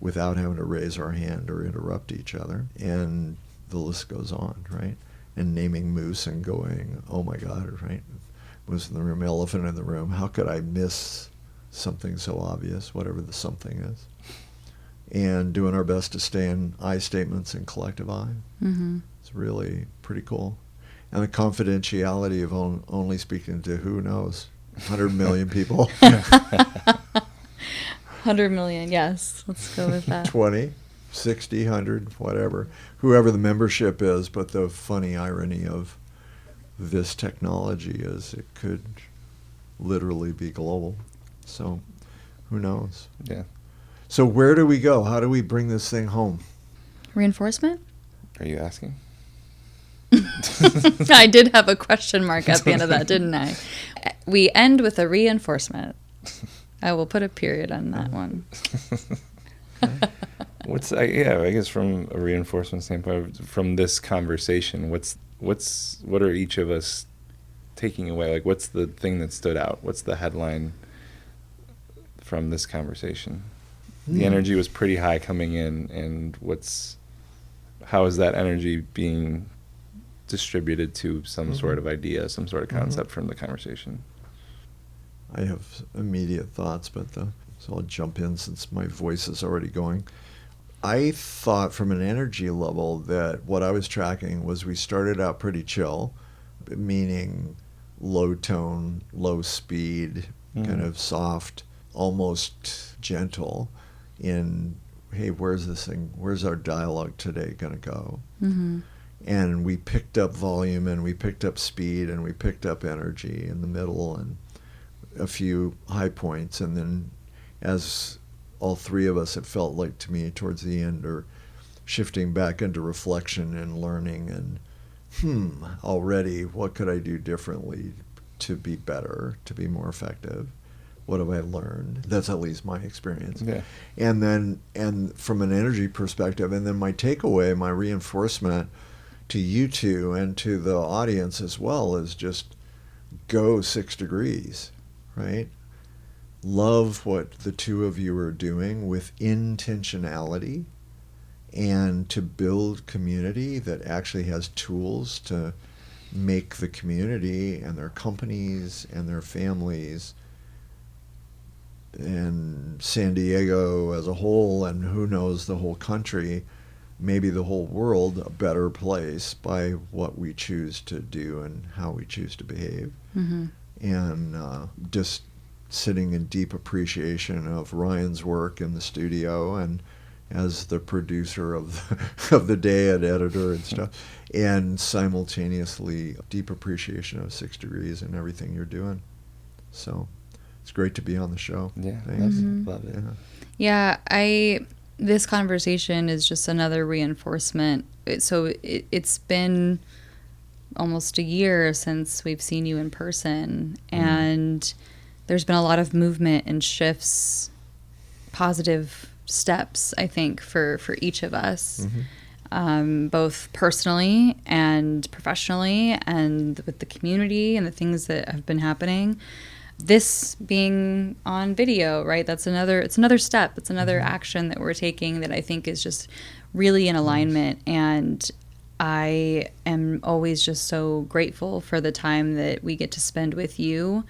without having to raise our hand or interrupt each other. And the list goes on, right? And naming moose and going, oh my God, right? Moose in the room, elephant in the room. How could I miss something so obvious, whatever the something is? And doing our best to stay in I statements and collective I. It's really pretty cool. And the confidentiality of only speaking to who knows, 100 million people. 100 million, yes. Let's go with that. 20, 60, 100, whatever. Whoever the membership is, but the funny irony of this technology is it could literally be global. So who knows? Yeah. So where do we go? How do we bring this thing home? Reinforcement? Are you asking? I did have a question mark at the end of that, didn't I? We end with a reinforcement. I will put a period on that one. I guess from a reinforcement standpoint, from this conversation, what are each of us taking away? Like, what's the thing that stood out? What's the headline from this conversation? The energy was pretty high coming in, and how is that energy being distributed to some sort of idea, some sort of concept from the conversation? I have immediate thoughts, so I'll jump in since my voice is already going. I thought from an energy level that what I was tracking was we started out pretty chill, meaning low tone, low speed, kind of soft, almost gentle in, hey, where's our dialogue today going to go? And we picked up volume, and we picked up speed, and we picked up energy in the middle, and a few high points. And then as all three of us, it felt like to me towards the end, are shifting back into reflection and learning and already what could I do differently to be better, to be more effective? What have I learned? That's at least my experience. Yeah. And from an energy perspective, and then my takeaway, my reinforcement to you two and to the audience as well is just go 6 degrees, right? Love what the two of you are doing with intentionality, and to build community that actually has tools to make the community and their companies and their families and San Diego as a whole, and who knows, the whole country, maybe the whole world, a better place by what we choose to do and how we choose to behave. Mm-hmm. And just sitting in deep appreciation of Ryan's work in the studio and as the producer of the day and editor and stuff, and simultaneously deep appreciation of 6 Degrees and everything you're doing. So it's great to be on the show. Yeah, Thanks. love it. Yeah. This conversation is just another reinforcement. It's been almost a year since we've seen you in person, and there's been a lot of movement and shifts, positive steps, I think, for each of us, both personally and professionally, and with the community and the things that have been happening. This being on video, right? It's another step. It's another action that we're taking that I think is just really in alignment. And I am always just so grateful for the time that we get to spend with you.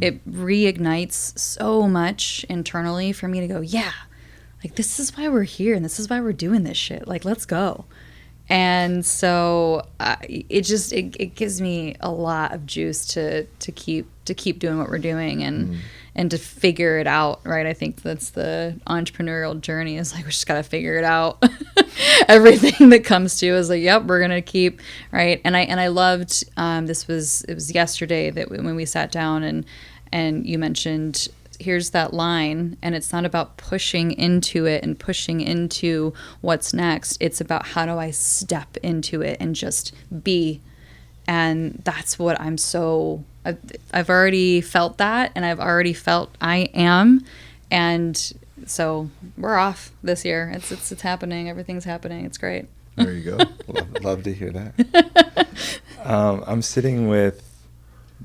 It reignites so much internally for me to go, yeah, like this is why we're here and this is why we're doing this shit. Like, let's go. And so it gives me a lot of juice to keep doing what we're doing and to figure it out, right? I think that's the entrepreneurial journey, is like we just got to figure it out. Everything that comes to is like, yep, we're gonna keep, right? And I loved it was yesterday that when we sat down and you mentioned, here's that line, and it's not about pushing into it and pushing into what's next. It's about how do I step into it and just be. And that's what I've already felt that, and I've already felt I am. And so we're off this year. It's happening. Everything's happening. It's great. There you go. love to hear that. I'm sitting with,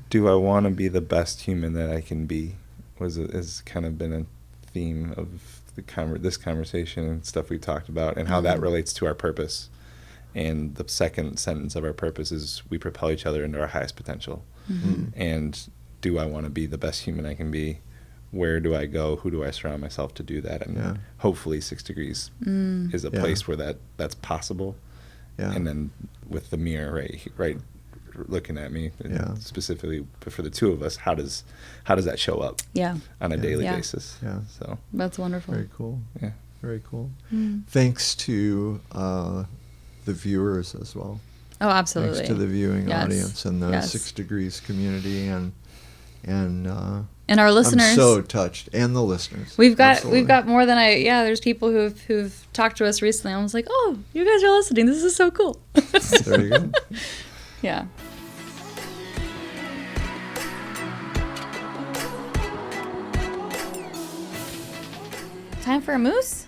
do I want to be the best human that I can be? Has kind of been a theme of this conversation and stuff we talked about, and how that relates to our purpose. And the second sentence of our purpose is we propel each other into our highest potential. And do I want to be the best human I can be? Where do I go? Who do I surround myself to do that? And hopefully 6 Degrees is a place where that's possible. Yeah. And then with the mirror right looking at me, specifically for the two of us, how does that show up on a daily basis? So that's wonderful. Very cool. Very cool. Thanks to the viewers as well. Oh, absolutely. Thanks to the viewing audience and the 6 Degrees community and our listeners. I'm so touched, and the listeners. We've got more than there's people who've talked to us recently. I was like, oh, you guys are listening. This is so cool. There you go. Yeah. Time for a moose?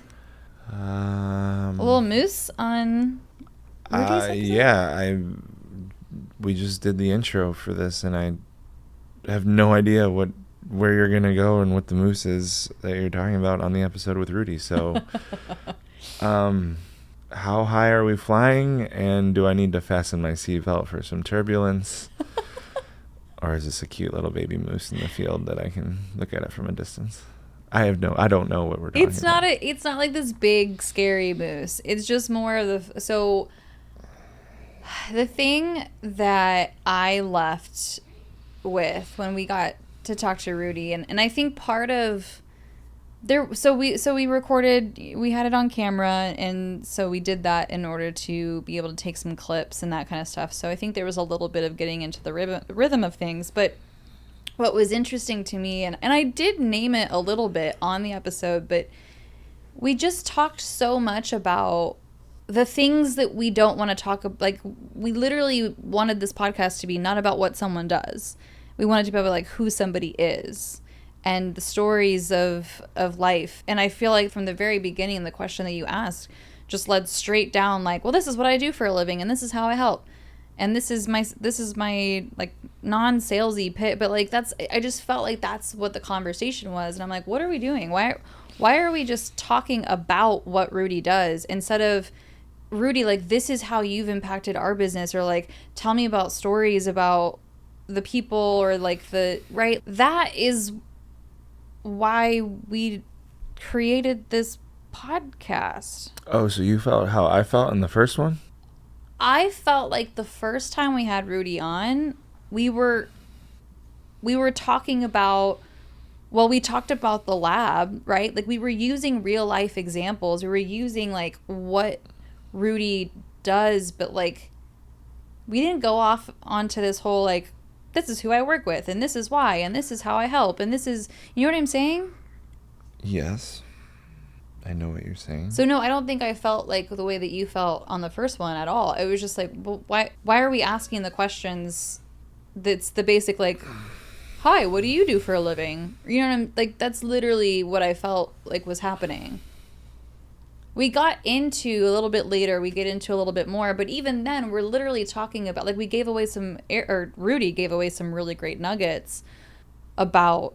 A little moose on Rudy's episode? We just did the intro for this, and I have no idea where you're going to go and what the moose is that you're talking about on the episode with Rudy. So how high are we flying, and do I need to fasten my seatbelt for some turbulence? Or is this a cute little baby moose in the field that I can look at it from a distance? I don't know what we're talking about. It's not like this big scary moose. It's just more of the thing that I left with when we got to talk to Rudy, and I think part of there, so we recorded, we had it on camera, and so we did that in order to be able to take some clips and that kind of stuff. So I think there was a little bit of getting into the rhythm of things. But what was interesting to me, and I did name it a little bit on the episode, but we just talked so much about the things that we don't want to talk about. Like, we literally wanted this podcast to be not about what someone does. We wanted to be about like who somebody is and the stories of life. And I feel like from the very beginning, the question that you asked, just led straight down like, well, this is what I do for a living and this is how I help. And this is my like non-salesy pit, but like I just felt like that's what the conversation was. And I'm like, what are we doing? Why are we just talking about what Rudy does instead of, Rudy, like, this is how you've impacted our business, or like, tell me about stories about the people, or like right? That is why we created this podcast. Oh, so you felt how I felt in the first one? I felt like the first time we had Rudy on, we were talking about, well, we talked about the lab, right? Like, we were using real life examples. We were using like what Rudy does, but like, we didn't go off onto this whole like, this is who I work with and this is why and this is how I help and this is, you know what I'm saying? Yes. I know what you're saying. So no, I don't think I felt like the way that you felt on the first one at all. It was just like, well, why are we asking the questions that's the basic like, hi, what do you do for a living? You know what I'm like, that's literally what I felt like was happening. We got into a little bit later, we get into a little bit more, but even then we're literally talking about, like, we gave away or Rudy gave away some really great nuggets about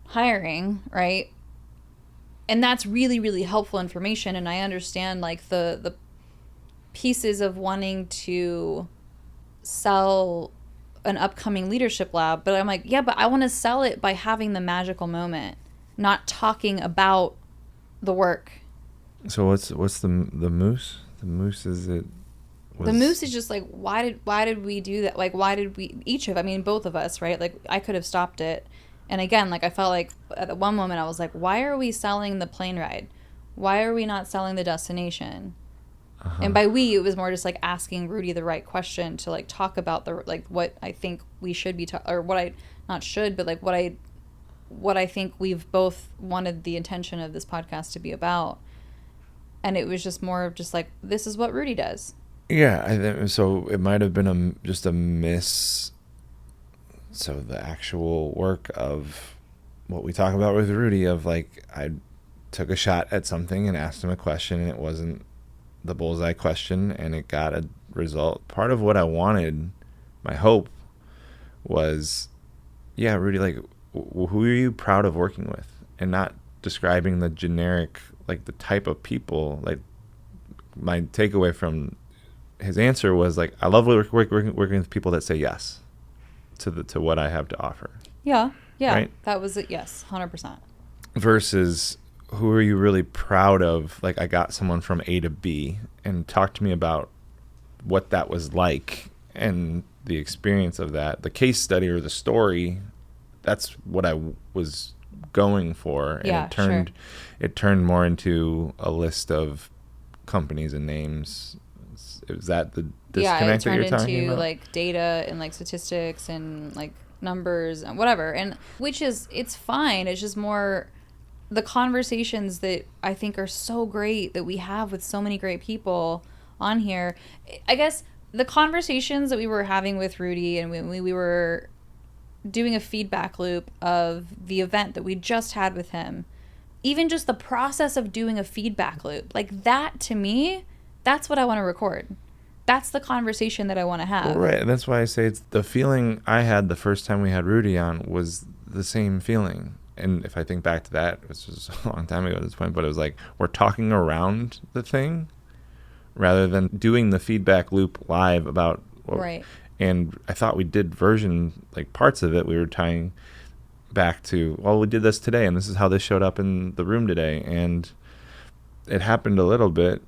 hiring, right? And that's really, really helpful information. And I understand like the pieces of wanting to sell an upcoming leadership lab. But I'm like, yeah, but I want to sell it by having the magical moment, not talking about the work. So what's the moose? The moose is it? The moose is just like, why did we do that? Like, why did we, both of us, right? Like, I could have stopped it. And again, like, I felt like at one moment I was like, why are we selling the plane ride? Why are we not selling the destination? Uh-huh. And by we, it was more just like asking Rudy the right question to like talk about the, like, what I think we should be, or what I, not should, but like what I think we've both wanted the intention of this podcast to be about. And it was just more of just like, this is what Rudy does. Yeah, I think so. It might have been just a miss. So the actual work of what we talk about with Rudy, of like, I took a shot at something and asked him a question, and it wasn't the bullseye question, and it got a result. Part of what I wanted, my hope, was, yeah, Rudy, like, who are you proud of working with? And not describing the generic, like, the type of people. Like, my takeaway from his answer was like, I love working with people that say yes to what I have to offer. Yeah. Right? That was it. Yes, 100%. Versus, who are you really proud of? Like, I got someone from A to B, and talk to me about what that was like and the experience of that. The case study or the story, that's what I was going for. And yeah, it turned more into a list of companies and names. Is that the disconnect that you're talking about? Yeah, it turned into like data and like statistics and like numbers and whatever. And which is, it's fine. It's just more the conversations that I think are so great that we have with so many great people on here. I guess the conversations that we were having with Rudy, and when we were doing a feedback loop of the event that we just had with him, even just the process of doing a feedback loop, like that, to me, that's what I want to record. That's the conversation that I want to have. Well, right. And that's why I say it's the feeling I had the first time we had Rudy on was the same feeling. And if I think back to that, it was just a long time ago at this point, but it was like, we're talking around the thing rather than doing the feedback loop live about what, right. And I thought we did parts of it. We were tying back to, well, we did this today, and this is how this showed up in the room today. And it happened a little bit.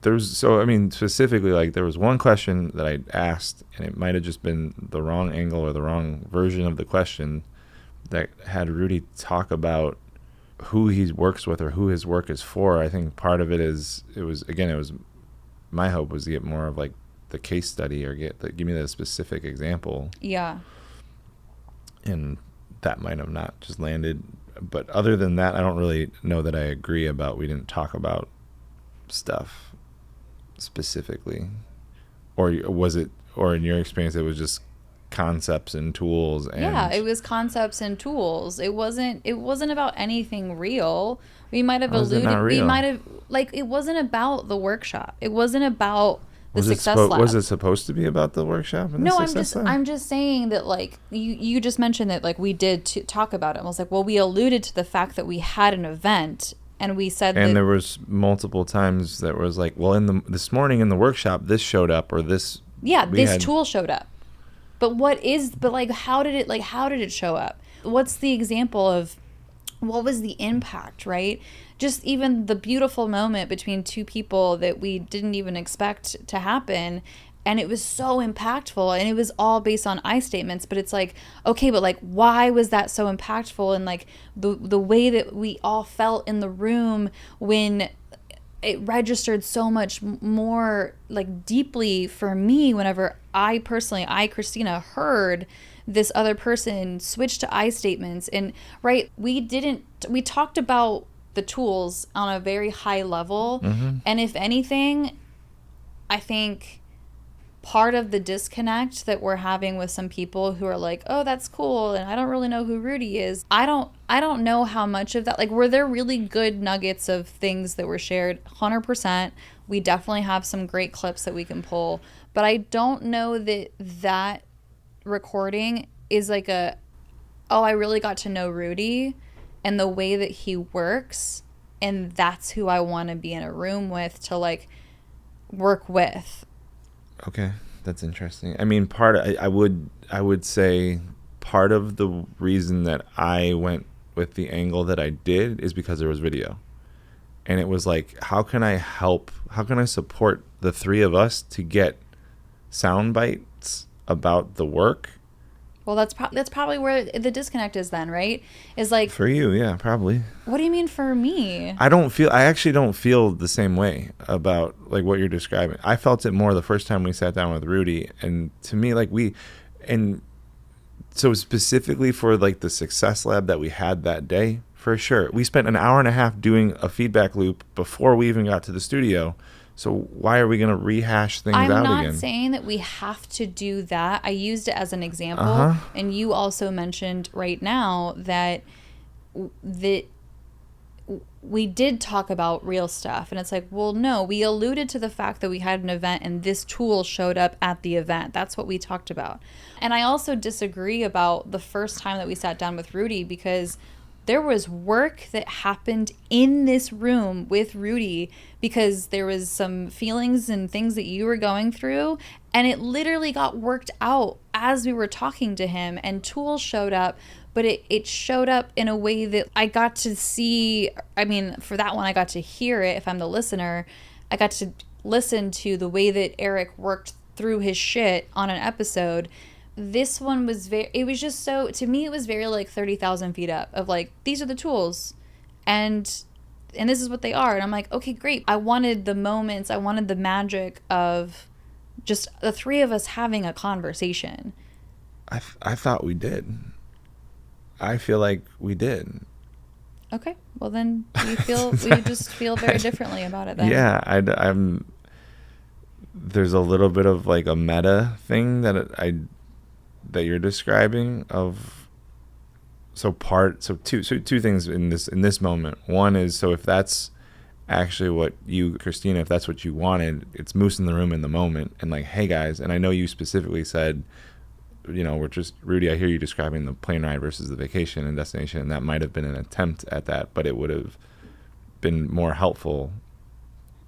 Specifically, like, there was one question that I asked, and it might have just been the wrong angle or the wrong version of the question, that had Rudy talk about who he works with or who his work is for. I think part of it was my hope was to get more of like the case study, or give me the specific example. Yeah. And that might have not just landed. But other than that, I don't really know that I agree about, we didn't talk about stuff specifically. Or was it, or in your experience, it was just concepts and tools. And yeah, it was concepts and tools. It wasn't about anything real. We might have How is it alluded, not we real? might have, like, it wasn't about the workshop. It wasn't about the was Success Lab. Was it supposed to be about the workshop? And No, the Success Lab? I'm just saying that, like, you just mentioned that, like, we did talk about it. I was like, well, we alluded to the fact that we had an event, and we said and that, there was multiple times that was like, well, this morning in the workshop, this showed up, or this. yeah, we this had- tool showed up. But like, how did it show up? What's the example of, what was the impact, right? Just even the beautiful moment between two people that we didn't even expect to happen. And it was so impactful, and it was all based on I statements. But it's like, okay, but like, why was that so impactful? And like the way that we all felt in the room when it registered so much more, like, deeply for me whenever I Christina, heard this other person switch to I statements. And right, we talked about the tools on a very high level. And if anything, I think part of the disconnect that we're having with some people who are like, oh, that's cool, and I don't really know who Rudy is. I don't know how much of that, like, were there really good nuggets of things that were shared? 100%. We definitely have some great clips that we can pull, but I don't know that recording is like oh, I really got to know Rudy and the way that he works, and that's who I want to be in a room with, to like work with. Okay, that's interesting. I mean, I would say part of the reason that I went with the angle that I did is because there was video. And it was like, how can I support the three of us to get sound bites about the work? Well, that's probably where the disconnect is then, right? Is like, For you, yeah, probably. what do you mean for me? I actually don't feel the same way about like what you're describing. I felt it more the first time we sat down with Rudy, and to me, like, and so specifically for like the Success Lab that we had that day, for sure. We spent an hour and a half doing a feedback loop before we even got to the studio. So why are we going to rehash things out again? I'm not saying that we have to do that. I used it as an example. And you also mentioned right now that we did talk about real stuff. And it's like, well, no, we alluded to the fact that we had an event and this tool showed up at the event. That's what we talked about. And I also disagree about the first time that we sat down with Rudy, because there was work that happened in this room with Rudy because there was some feelings and things that you were going through, and it literally got worked out as we were talking to him, and tools showed up, but it showed up in a way that I got to see. I mean, for that one, I got to hear it. If I'm the listener, I got to listen to the way that Eric worked through his shit on an episode. This one was it was just so, to me, it was very like 30,000 feet up of like, these are the tools and this is what they are. And I'm like, okay, great. I wanted the moments, I wanted the magic of just the three of us having a conversation. I thought we did. I feel like we did. Okay. Well, then you just feel very differently about it then. Yeah, I'm there's a little bit of like a meta thing that you're describing of two things in this moment. One is, so if that's actually what you, Christina, if that's what you wanted, it's Moose in the room in the moment and like, hey guys, and I know you specifically said, you know, we're just, Rudy, I hear you describing the plane ride versus the vacation and destination, and that might have been an attempt at that, but it would have been more helpful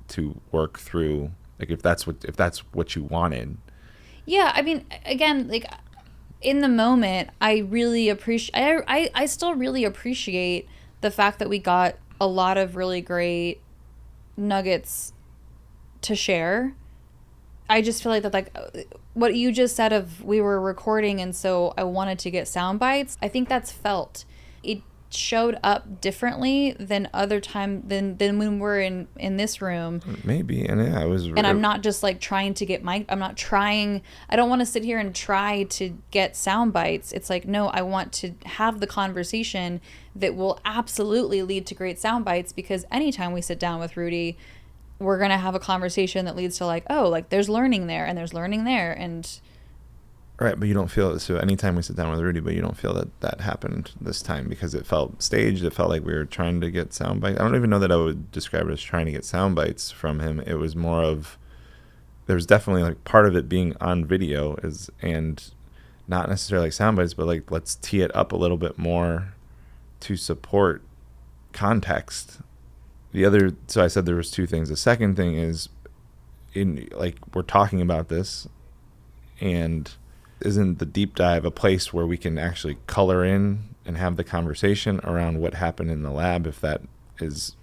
to work through, like, if that's what you wanted. Yeah, I mean, again, like, in the moment, I really appreciate, I still really appreciate the fact that we got a lot of really great nuggets to share. I just feel like that, like, what you just said of we were recording and so I wanted to get sound bites, I think that's felt. It showed up differently than other time than when we're in this room. Maybe, and yeah, it was. And I'm not just like trying to get I don't want to sit here and try to get sound bites. It's like, no, I want to have the conversation that will absolutely lead to great sound bites, because anytime we sit down with Rudy, we're going to have a conversation that leads to like, oh, like there's learning there and there's learning there. And Right, but you don't feel so anytime we sit down with Rudy, but you don't feel that that happened this time because it felt staged. It felt like we were trying to get sound bites. I don't even know that I would describe it as trying to get sound bites from him. It was more of, there's definitely like part of it being on video is, and not necessarily like sound bites, but like let's tee it up a little bit more to support context. The other, so I said there was two things. The second thing is, in like we're talking about this, and isn't the deep dive a place where we can actually color in and have the conversation around what happened in the lab, if that is...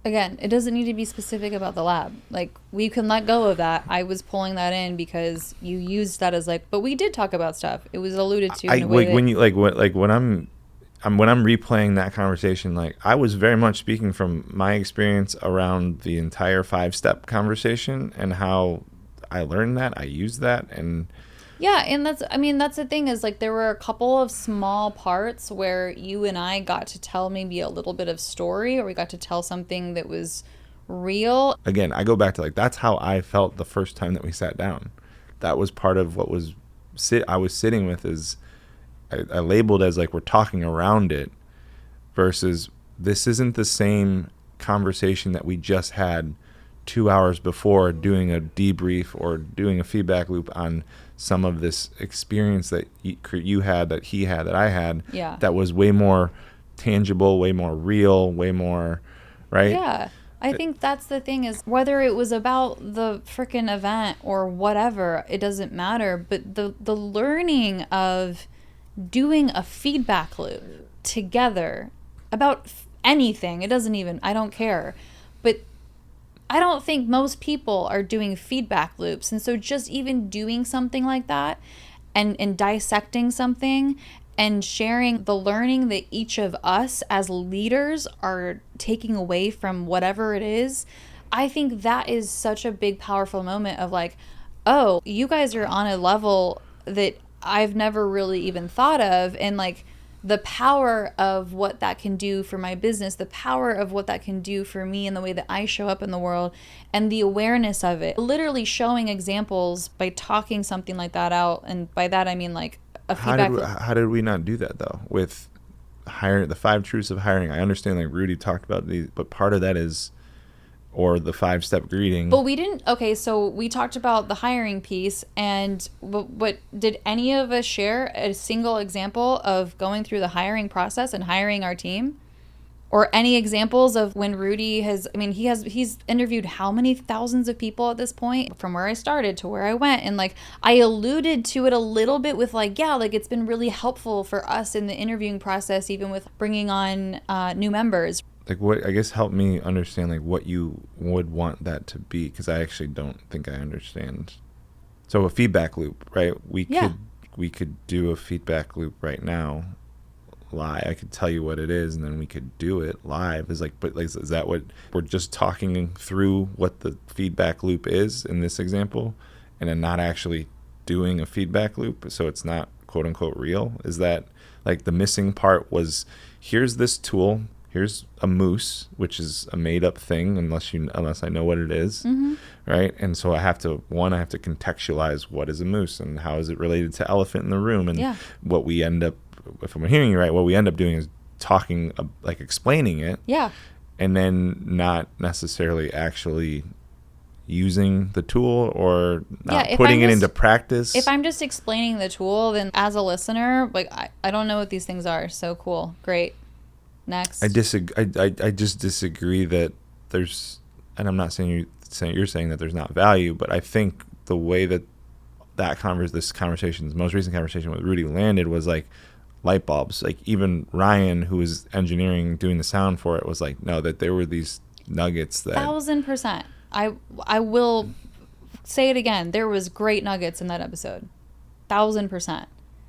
Again, it doesn't need to be specific about the lab. Like, we can let go of that. I was pulling that in because you used that as like, but we did talk about stuff. It was alluded to in a way like when you when I'm replaying that conversation, like I was very much speaking from my experience around the entire 5-step conversation and how I learned that, I used that, and yeah, and that's the thing is like there were a couple of small parts where you and I got to tell maybe a little bit of story, or we got to tell something that was real. Again, I go back to like that's how I felt the first time that we sat down. That was part of what was I was sitting with, is I labeled as like we're talking around it versus this isn't the same conversation that we just had 2 hours before doing a debrief or doing a feedback loop on some of this experience that you had, that he had, that I had, Yeah. that was way more tangible, way more real, way more, right? Yeah. I think that's the thing is whether it was about the freaking event or whatever, it doesn't matter. But the learning of doing a feedback loop together about anything, it doesn't even, I don't care. But I don't think most people are doing feedback loops. And so just even doing something like that and dissecting something and sharing the learning that each of us as leaders are taking away from whatever it is, I think that is such a big, powerful moment of like, oh, you guys are on a level that I've never really even thought of. And like, the power of what that can do for my business, the power of what that can do for me and the way that I show up in the world, and the awareness of it. Literally showing examples by talking something like that out. And by that, I mean like a feedback. How did we not do that though? With hiring, the 5 truths of hiring. I understand like Rudy talked about these, but part of that is, or the 5-step greeting. But we didn't, okay, so we talked about the hiring piece, and what did any of us share a single example of going through the hiring process and hiring our team? Or any examples of when Rudy has, I mean, he's interviewed how many thousands of people at this point, from where I started to where I went. And like, I alluded to it a little bit with like, yeah, like it's been really helpful for us in the interviewing process, even with bringing on new members. Like what, I guess help me understand like what you would want that to be, because I actually don't think I understand. So a feedback loop, right? We could do a feedback loop right now live. I could tell you what it is and then we could do it live. Is like, but like, is that what we're just talking through what the feedback loop is in this example, and then not actually doing a feedback loop, so it's not quote unquote real? Is that like the missing part? Was here's this tool, here's a moose, which is a made up thing unless I know what it is, right? And so I have to contextualize what is a moose and how is it related to elephant in the room, and what we end up, if I'm hearing you right, what we end up doing is talking, like explaining it, and then not necessarily actually using the tool or not putting it into practice. If I'm just explaining the tool, then as a listener, like I don't know what these things are. So cool, great. Next. I just disagree that there's, and I'm not saying you're saying that there's not value, but I think the way that this conversation, most recent conversation with Rudy landed was like light bulbs. Like even Ryan, who was engineering, doing the sound for it, was like, no, that there were these nuggets that 1000%. I will say it again. There was great nuggets in that episode. 1000%.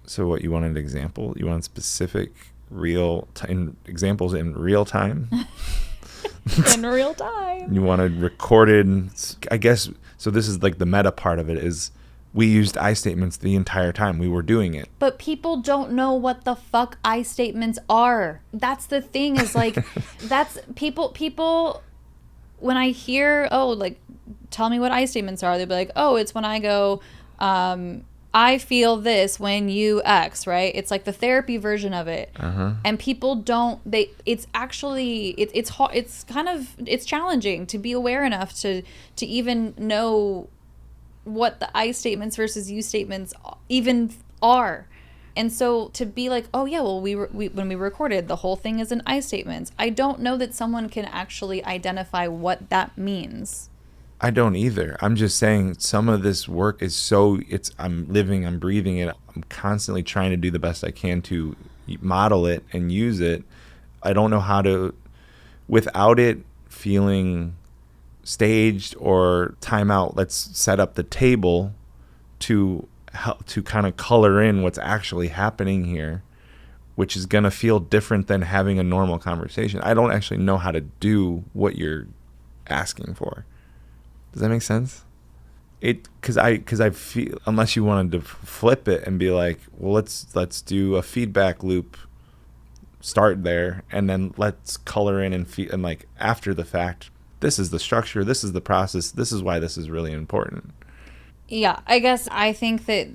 So what, you wanted an example? You want specific examples in real time? In real time. You wanted recorded, I guess. So this is like the meta part of it, is we used I statements the entire time we were doing it. But people don't know what the fuck I statements are. That's the thing, is like, that's people, when I hear, oh, like, tell me what I statements are, they'll be like, oh, it's when I go, I feel this when you X, right? It's like the therapy version of it. And people don't, it's actually, it's hard, it's kind of, it's challenging to be aware enough to even know what the I statements versus you statements even are. And so to be like, oh yeah, well, when we recorded, the whole thing is an I statements. I don't know that someone can actually identify what that means. I don't either. I'm just saying some of this work is so, I'm living, I'm breathing it. I'm constantly trying to do the best I can to model it and use it. I don't know how to, without it feeling staged or time out, let's set up the table to help, to kind of color in what's actually happening here, which is going to feel different than having a normal conversation. I don't actually know how to do what you're asking for. Does that make sense? Because I feel, unless you wanted to flip it and be like, well, let's do a feedback loop, start there, and then let's color in and like after the fact, this is the structure, this is the process, this is why this is really important. Yeah, I guess I think that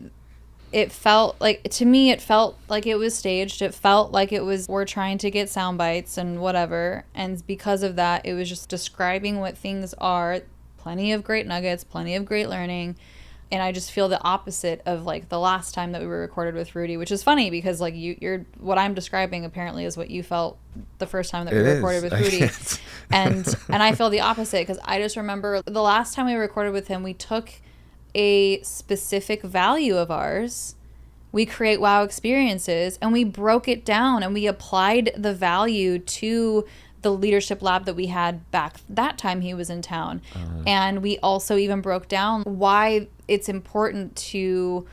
it felt like, to me, it felt like it was staged. It felt like it was, we're trying to get sound bites and whatever. And because of that, it was just describing what things are. Plenty of great nuggets, plenty of great learning. And I just feel the opposite of like the last time that we were recorded with Rudy, which is funny because like you're what I'm describing apparently is what you felt the first time that we recorded with Rudy. and I feel the opposite because I just remember the last time we recorded with him, we took a specific value of ours, we create wow experiences, and we broke it down and we applied the value to the leadership lab that we had back that time he was in town. And we also even broke down why it's important to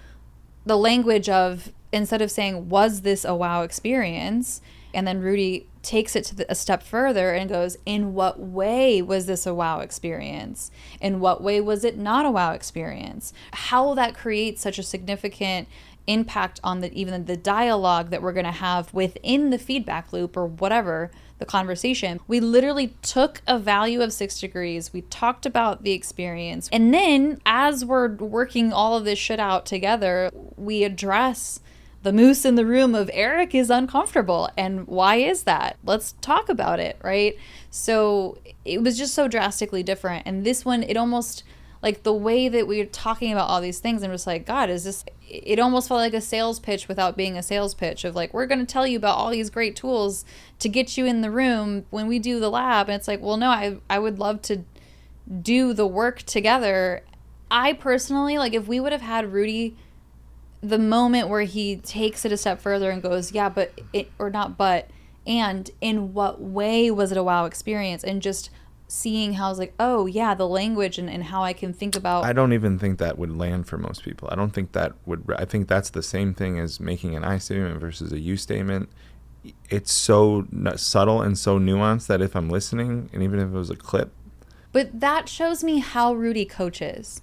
the language of, instead of saying, was this a wow experience? And then Rudy takes it to a step further and goes, in what way was this a wow experience? In what way was it not a wow experience? How that creates such a significant impact on even the dialogue that we're going to have within the feedback loop or whatever the conversation. We literally took a value of 6 degrees. We talked about the experience. And then as we're working all of this shit out together, we address the moose in the room of Eric is uncomfortable. And why is that? Let's talk about it, right? So it was just so drastically different. And this one, it almost, like the way that we were talking about all these things, I'm just like, God, is this, it almost felt like a sales pitch without being a sales pitch of like, we're going to tell you about all these great tools to get you in the room when we do the lab. And it's like, well, no, I would love to do the work together. I personally, like if we would have had Rudy, the moment where he takes it a step further and goes, yeah, but it, or not, but, and in what way was it a wow experience? And just seeing how I was like, oh yeah, the language and how I can think about. I don't even think that would land for most people. I don't think that would, I think that's the same thing as making an I statement versus a you statement. It's so subtle and so nuanced that if I'm listening, and even if it was a clip. But that shows me how Rudy coaches,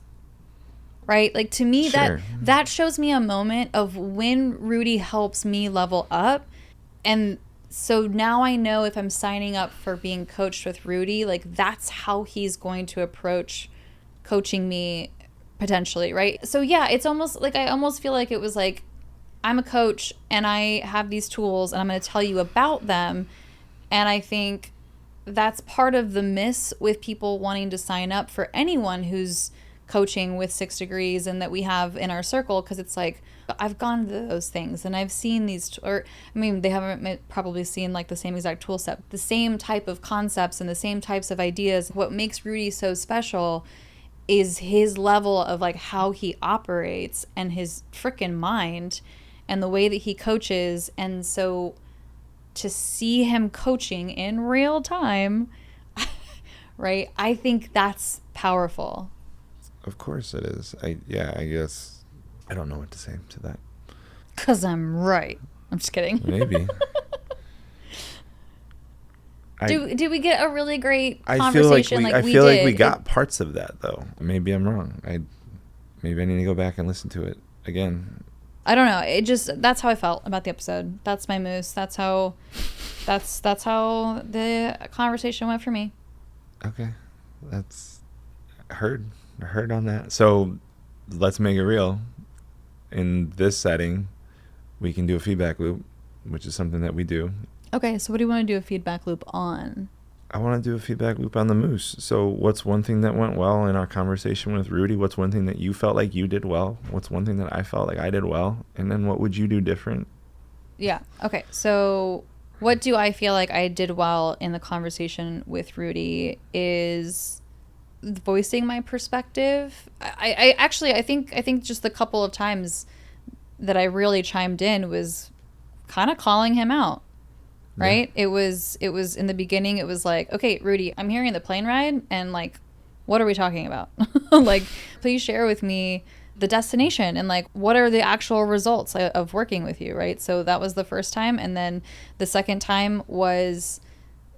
right? Like to me, Sure. that shows me a moment of when Rudy helps me level up. And so now I know if I'm signing up for being coached with Rudy, like that's how he's going to approach coaching me potentially, right? So yeah, it's almost like, I almost feel like it was like, I'm a coach and I have these tools and I'm going to tell you about them. And I think that's part of the miss with people wanting to sign up for anyone who's coaching with 6 degrees and that we have in our circle, because it's like, I've gone to those things and I've seen these, or I mean, they haven't probably seen like the same exact tool set, the same type of concepts and the same types of ideas. What makes Rudy so special is his level of like how he operates and his freaking mind and the way that he coaches. And so to see him coaching in real time, right, I think that's powerful. Of course it is. I guess I don't know what to say to that. 'Cause I'm right. I'm just kidding. Maybe. Did we get a really great I feel like conversation? I feel like we got parts of that though. Maybe I'm wrong. Maybe I need to go back and listen to it again. I don't know. It just, that's how I felt about the episode. That's my moose. That's how the conversation went for me. Okay. That's heard on that. So let's make it real. in this setting, we can do a feedback loop, which is something that we do. Okay, so what do you want to do a feedback loop on? I want to do a feedback loop on the moose. So what's one thing that went well in our conversation with Rudy? What's one thing that you felt like you did well? What's one thing that I felt like I did well? And then what would you do different? Yeah. Okay. So what do I feel like I did well in the conversation with Rudy is voicing my perspective. I think just the couple of times that I really chimed in was kind of calling him out. Right? Yeah. It was in the beginning, it was like, okay, Rudy, I'm hearing the plane ride, and like, what are we talking about? Like, please share with me the destination and like, what are the actual results of working with you, right? So that was the first time. And then the second time was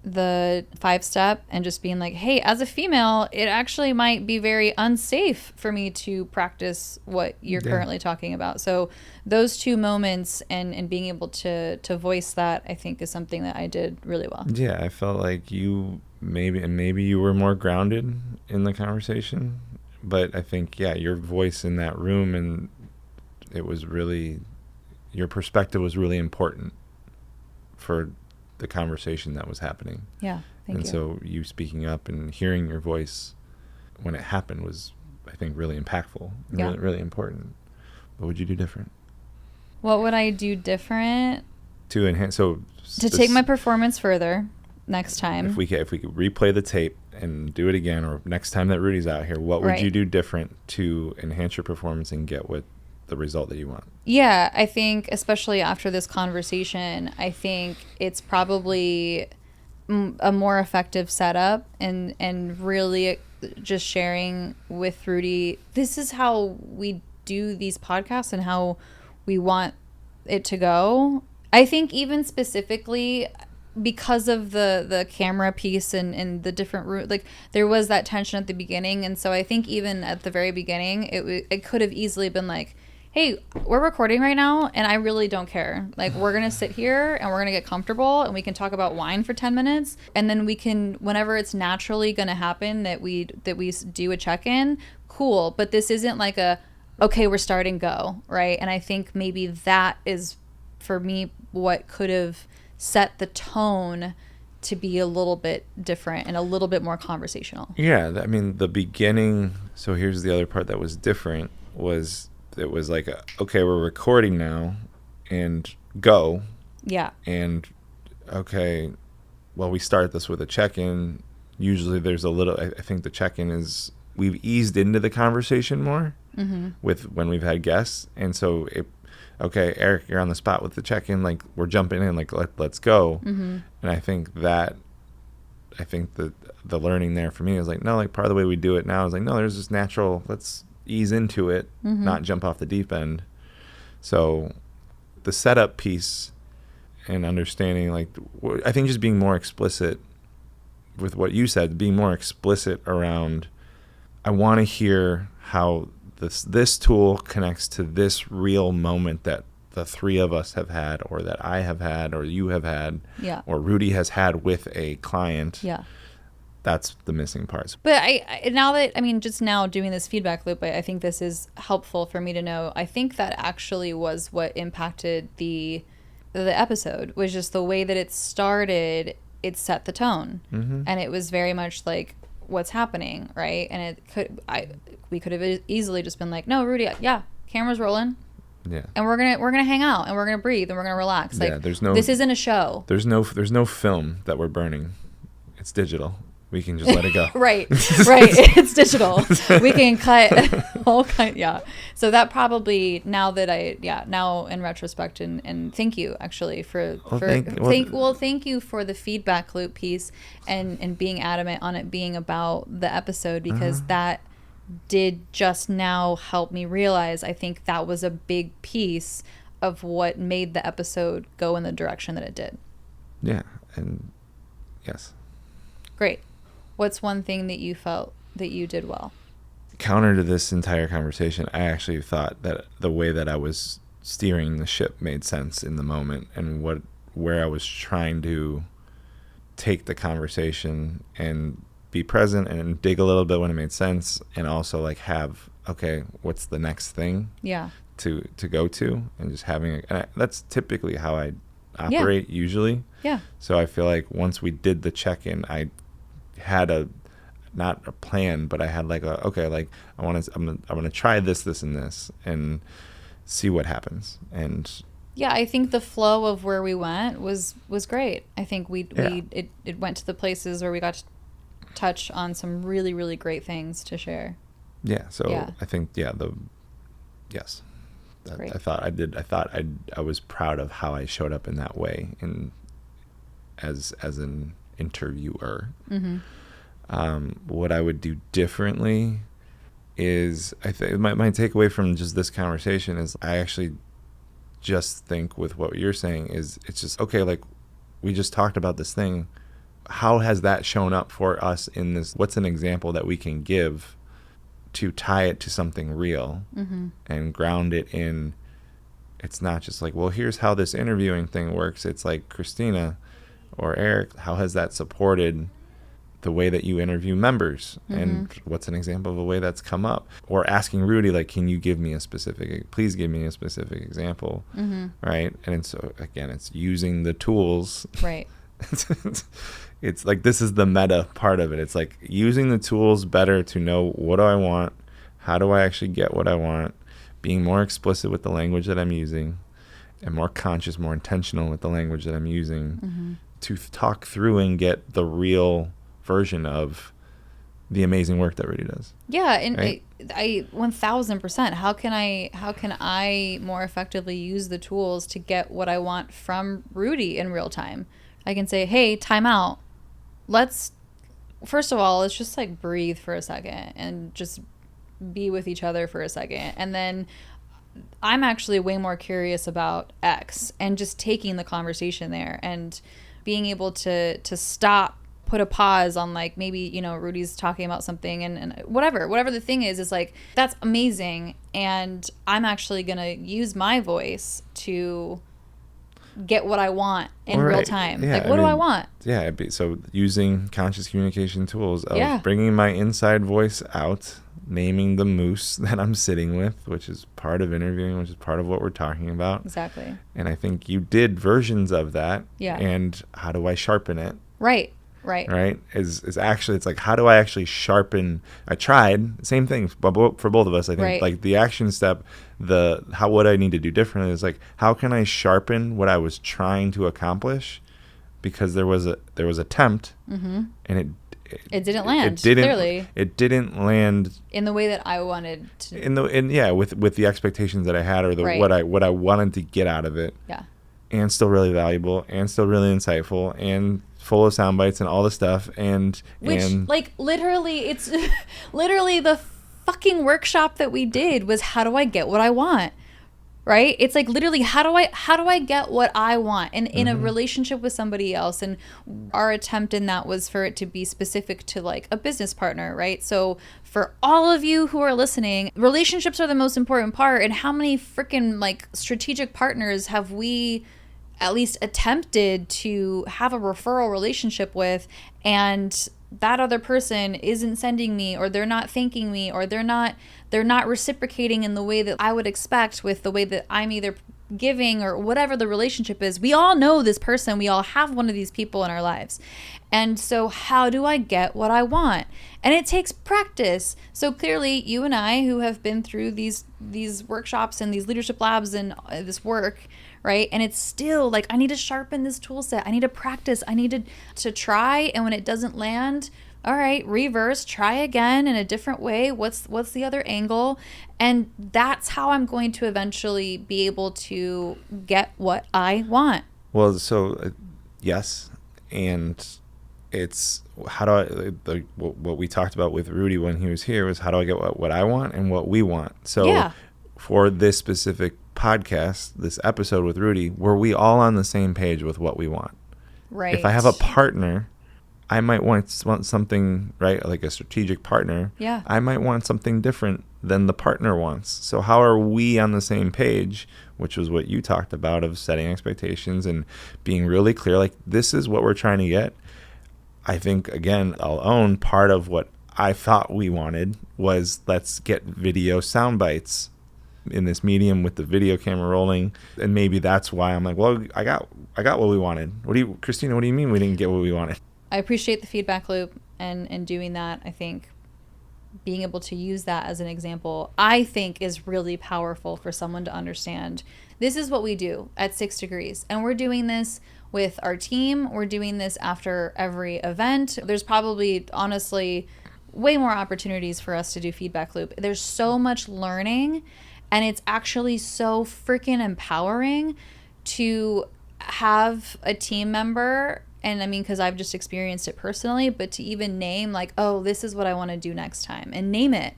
the 5-step and just being like, hey, as a female, it actually might be very unsafe for me to practice what you're currently talking about. So those two moments and being able to voice that, I think, is something that I did really well. Yeah, I felt like you maybe you were more grounded in the conversation, but I think, yeah, your voice in that room, and it was really, your perspective was really important for the conversation that was happening. Yeah, thank you. And so you speaking up and hearing your voice when it happened was, I think, really impactful and really, really important. What would you do different? What would I do different? To enhance, to take my performance further next time. If we could replay the tape and do it again, or next time that Rudy's out here, what would you do different to enhance your performance and get the result that you want? Yeah, I think especially after this conversation, I think it's probably a more effective setup and really just sharing with Rudy, this is how we do these podcasts and how we want it to go. I think even specifically because of the camera piece and the different route, like there was that tension at the beginning. And so I think even at the very beginning, it could have easily been like, hey, we're recording right now and I really don't care. Like, we're going to sit here and we're going to get comfortable and we can talk about wine for 10 minutes. And then we can, whenever it's naturally going to happen that we do a check-in, cool. But this isn't like okay, we're starting, go, right? And I think maybe that is, for me, what could have set the tone to be a little bit different and a little bit more conversational. Yeah, I mean, the beginning, so here's the other part that was different, was it was like, okay, we're recording now and go. Yeah. And, okay, well, we start this with a check-in. Usually there's a little, I think the check-in is, we've eased into the conversation more with when we've had guests. And so, okay, Eric, you're on the spot with the check-in. Like, we're jumping in, like, let's go. And I think the learning there for me is like, no, like part of the way we do it now is like, no, there's this natural, let's ease into it, not jump off the deep end. So the setup piece and understanding, like, I think just being more explicit with what you said, being more explicit around, I want to hear how this tool connects to this real moment that the three of us have had, or that I have had, or you have had, or Rudy has had with a client. Yeah. That's the missing parts. But just now doing this feedback loop, I think this is helpful for me to know. I think that actually was what impacted the episode, was just the way that it started. It set the tone, and it was very much like, what's happening, right? And we could have easily just been like, no, Rudy, yeah, camera's rolling. Yeah. And we're gonna hang out and we're gonna breathe and we're gonna relax. Like, there's no, this isn't a show. There's no film that we're burning. It's digital. We can just let it go. Right. It's digital. We can cut all kind. Yeah. So that probably, now in retrospect, and thank you actually thank you for the feedback loop piece and being adamant on it being about the episode, because that did just now help me realize, I think that was a big piece of what made the episode go in the direction that it did. Yeah. And yes. Great. What's one thing that you felt that you did well? Counter to this entire conversation, I actually thought that the way that I was steering the ship made sense in the moment, and where I was trying to take the conversation and be present and dig a little bit when it made sense, and also like have, okay, what's the next thing? Yeah. to go to, and just having that's typically how I operate usually. Yeah. So I feel like once we did the check-in, I had not a plan, but I had like I'm gonna try this, and this, and see what happens. And yeah, I think the flow of where we went was great. I think it went to the places where we got to touch on some really, really great things to share. Yeah. So I think I thought I was proud of how I showed up in that way, and as an interviewer. Mm-hmm. What I would do differently is, I think my takeaway from just this conversation is, I actually just think with what you're saying is, it's just, okay, like we just talked about this thing. How has that shown up for us in this? What's an example that we can give to tie it to something real, mm-hmm. and ground it in? It's not just like, well, here's how this interviewing thing works. It's like, Christina or Eric, how has that supported the way that you interview members? Mm-hmm. And what's an example of a way that's come up? Or asking Rudy, like, can you please give me a specific example? Mm-hmm. Right. And so again, it's using the tools. Right. It's like, this is the meta part of it. It's like using the tools better to know, what do I want? How do I actually get what I want? Being more explicit with the language that I'm using, and more conscious, more intentional with the language that I'm using, mm-hmm. to talk through and get the real version of the amazing work that Rudy does. Yeah, and right? I 1000%. How can I more effectively use the tools to get what I want from Rudy in real time? I can say, hey, time out. First of all, let's just like breathe for a second and just be with each other for a second. And then I'm actually way more curious about X, and just taking the conversation there and being able to stop, put a pause on, like, maybe, Rudy's talking about something and whatever the thing is like, that's amazing. And I'm actually going to use my voice to get what I want in real time. Yeah, what do I want? Yeah. So using conscious communication tools of bringing my inside voice out, naming the moose that I'm sitting with, which is part of interviewing, which is part of what we're talking about. Exactly. And I think you did versions of that. Yeah. And how do I sharpen it? Right. Is actually, it's like, how do I actually sharpen? I tried, same thing for both of us. I think like the action step, what I need to do differently is like, how can I sharpen what I was trying to accomplish? Because there was attempt, mm-hmm. and it didn't land. Clearly, it didn't land in the way that I wanted to. With the expectations that I had, or what I wanted to get out of it. Yeah. And still really valuable, and still really insightful, and full of sound bites and all the stuff, like, literally, it's literally the fucking workshop that we did was, how do I get what I want? Right? It's like, literally, how do I get what I want? And in a relationship with somebody else, and our attempt in that was for it to be specific to like a business partner, right? So for all of you who are listening, relationships are the most important part. And how many freaking like strategic partners have we at least attempted to have a referral relationship with, and that other person isn't sending me, or they're not thanking me, or they're not reciprocating in the way that I would expect with the way that I'm either giving, or whatever the relationship is. We all know this person. We all have one of these people in our lives. And so how do I get what I want? And it takes practice. So clearly you and I, who have been through these workshops and these leadership labs and this work, right? And it's still like, I need to sharpen this tool set. I need to practice. I need to try. And when it doesn't land, all right, reverse, try again in a different way. What's the other angle? And that's how I'm going to eventually be able to get what I want. Well, so yes. And it's how do I, what we talked about with Rudy when he was here was, how do I get what I want and what we want? So for this specific podcast, this episode with Rudy, were we all on the same page with what we want? Right. If I have a partner, I might want something, right? Like a strategic partner. Yeah. I might want something different than the partner wants. So how are we on the same page? Which was what you talked about, of setting expectations and being really clear. Like, this is what we're trying to get. I think, again, I'll own part of what I thought we wanted was, let's get video sound bites. in this medium with the video camera rolling. And maybe that's why I'm like, well, I got what we wanted. Christina, what do you mean we didn't get what we wanted? I appreciate the feedback loop and doing that. I think being able to use that as an example, I think is really powerful for someone to understand. This is what we do at 6 Degrees. And we're doing this with our team. We're doing this after every event. There's probably, honestly, way more opportunities for us to do feedback loop. There's so much learning, and it's actually so freaking empowering to have a team member. And I mean, because I've just experienced it personally, but to even name like, oh, this is what I want to do next time, and name it.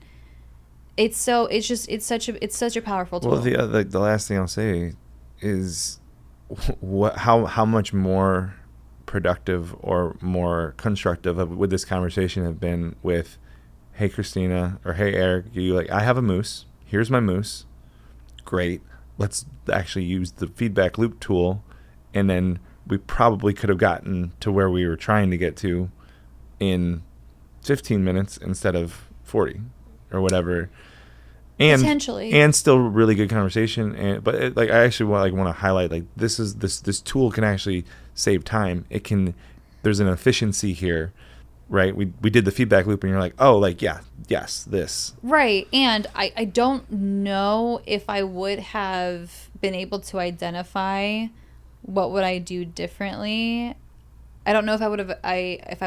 It's such a powerful tool. Well, the last thing I'll say is how much more productive or more constructive would this conversation have been with, hey Christina, or hey Eric, you like, I have a moose. Here's my moose. Great. Let's actually use the feedback loop tool, and then we probably could have gotten to where we were trying to get to in 15 minutes instead of 40 or whatever. And potentially. And still really good conversation. But I actually want to highlight, like, this tool can actually save time. There's an efficiency here, right? We did the feedback loop, and you're like, oh, like, yeah, yes, this. Right. And I don't know if I would have been able to identify what would I do differently. I don't know if I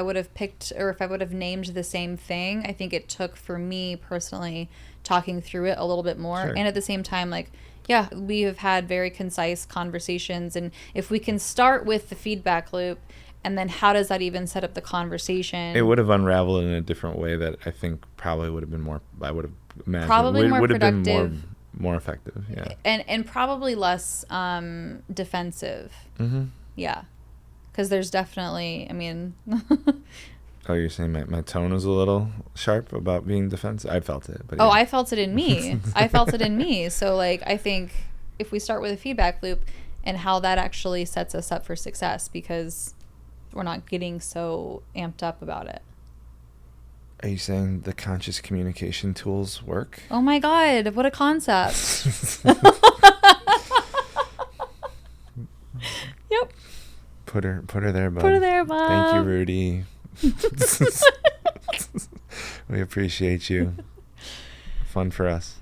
would have picked, or if I would have named the same thing. I think it took, for me personally, talking through it a little bit more. Sure. And at the same time, like, yeah, we have had very concise conversations. And if we can start with the feedback loop, and then how does that even set up the conversation? It would have unraveled in a different way that I think probably would have been more, I would have imagined. Probably more would have productive. been more effective, yeah. And probably less defensive. Mm-hmm. Yeah. Because there's definitely, I mean... Oh, you're saying my tone was a little sharp about being defensive? I felt it. But Oh, yeah. I felt it in me. I felt it in me. So, like, I think if we start with a feedback loop and how that actually sets us up for success, because we're not getting so amped up about it. Are you saying the conscious communication tools work? Oh my God, what a concept. Yep. Put her there, bub. Put her there, Bob. Thank you, Rudy. We appreciate you. Fun for us.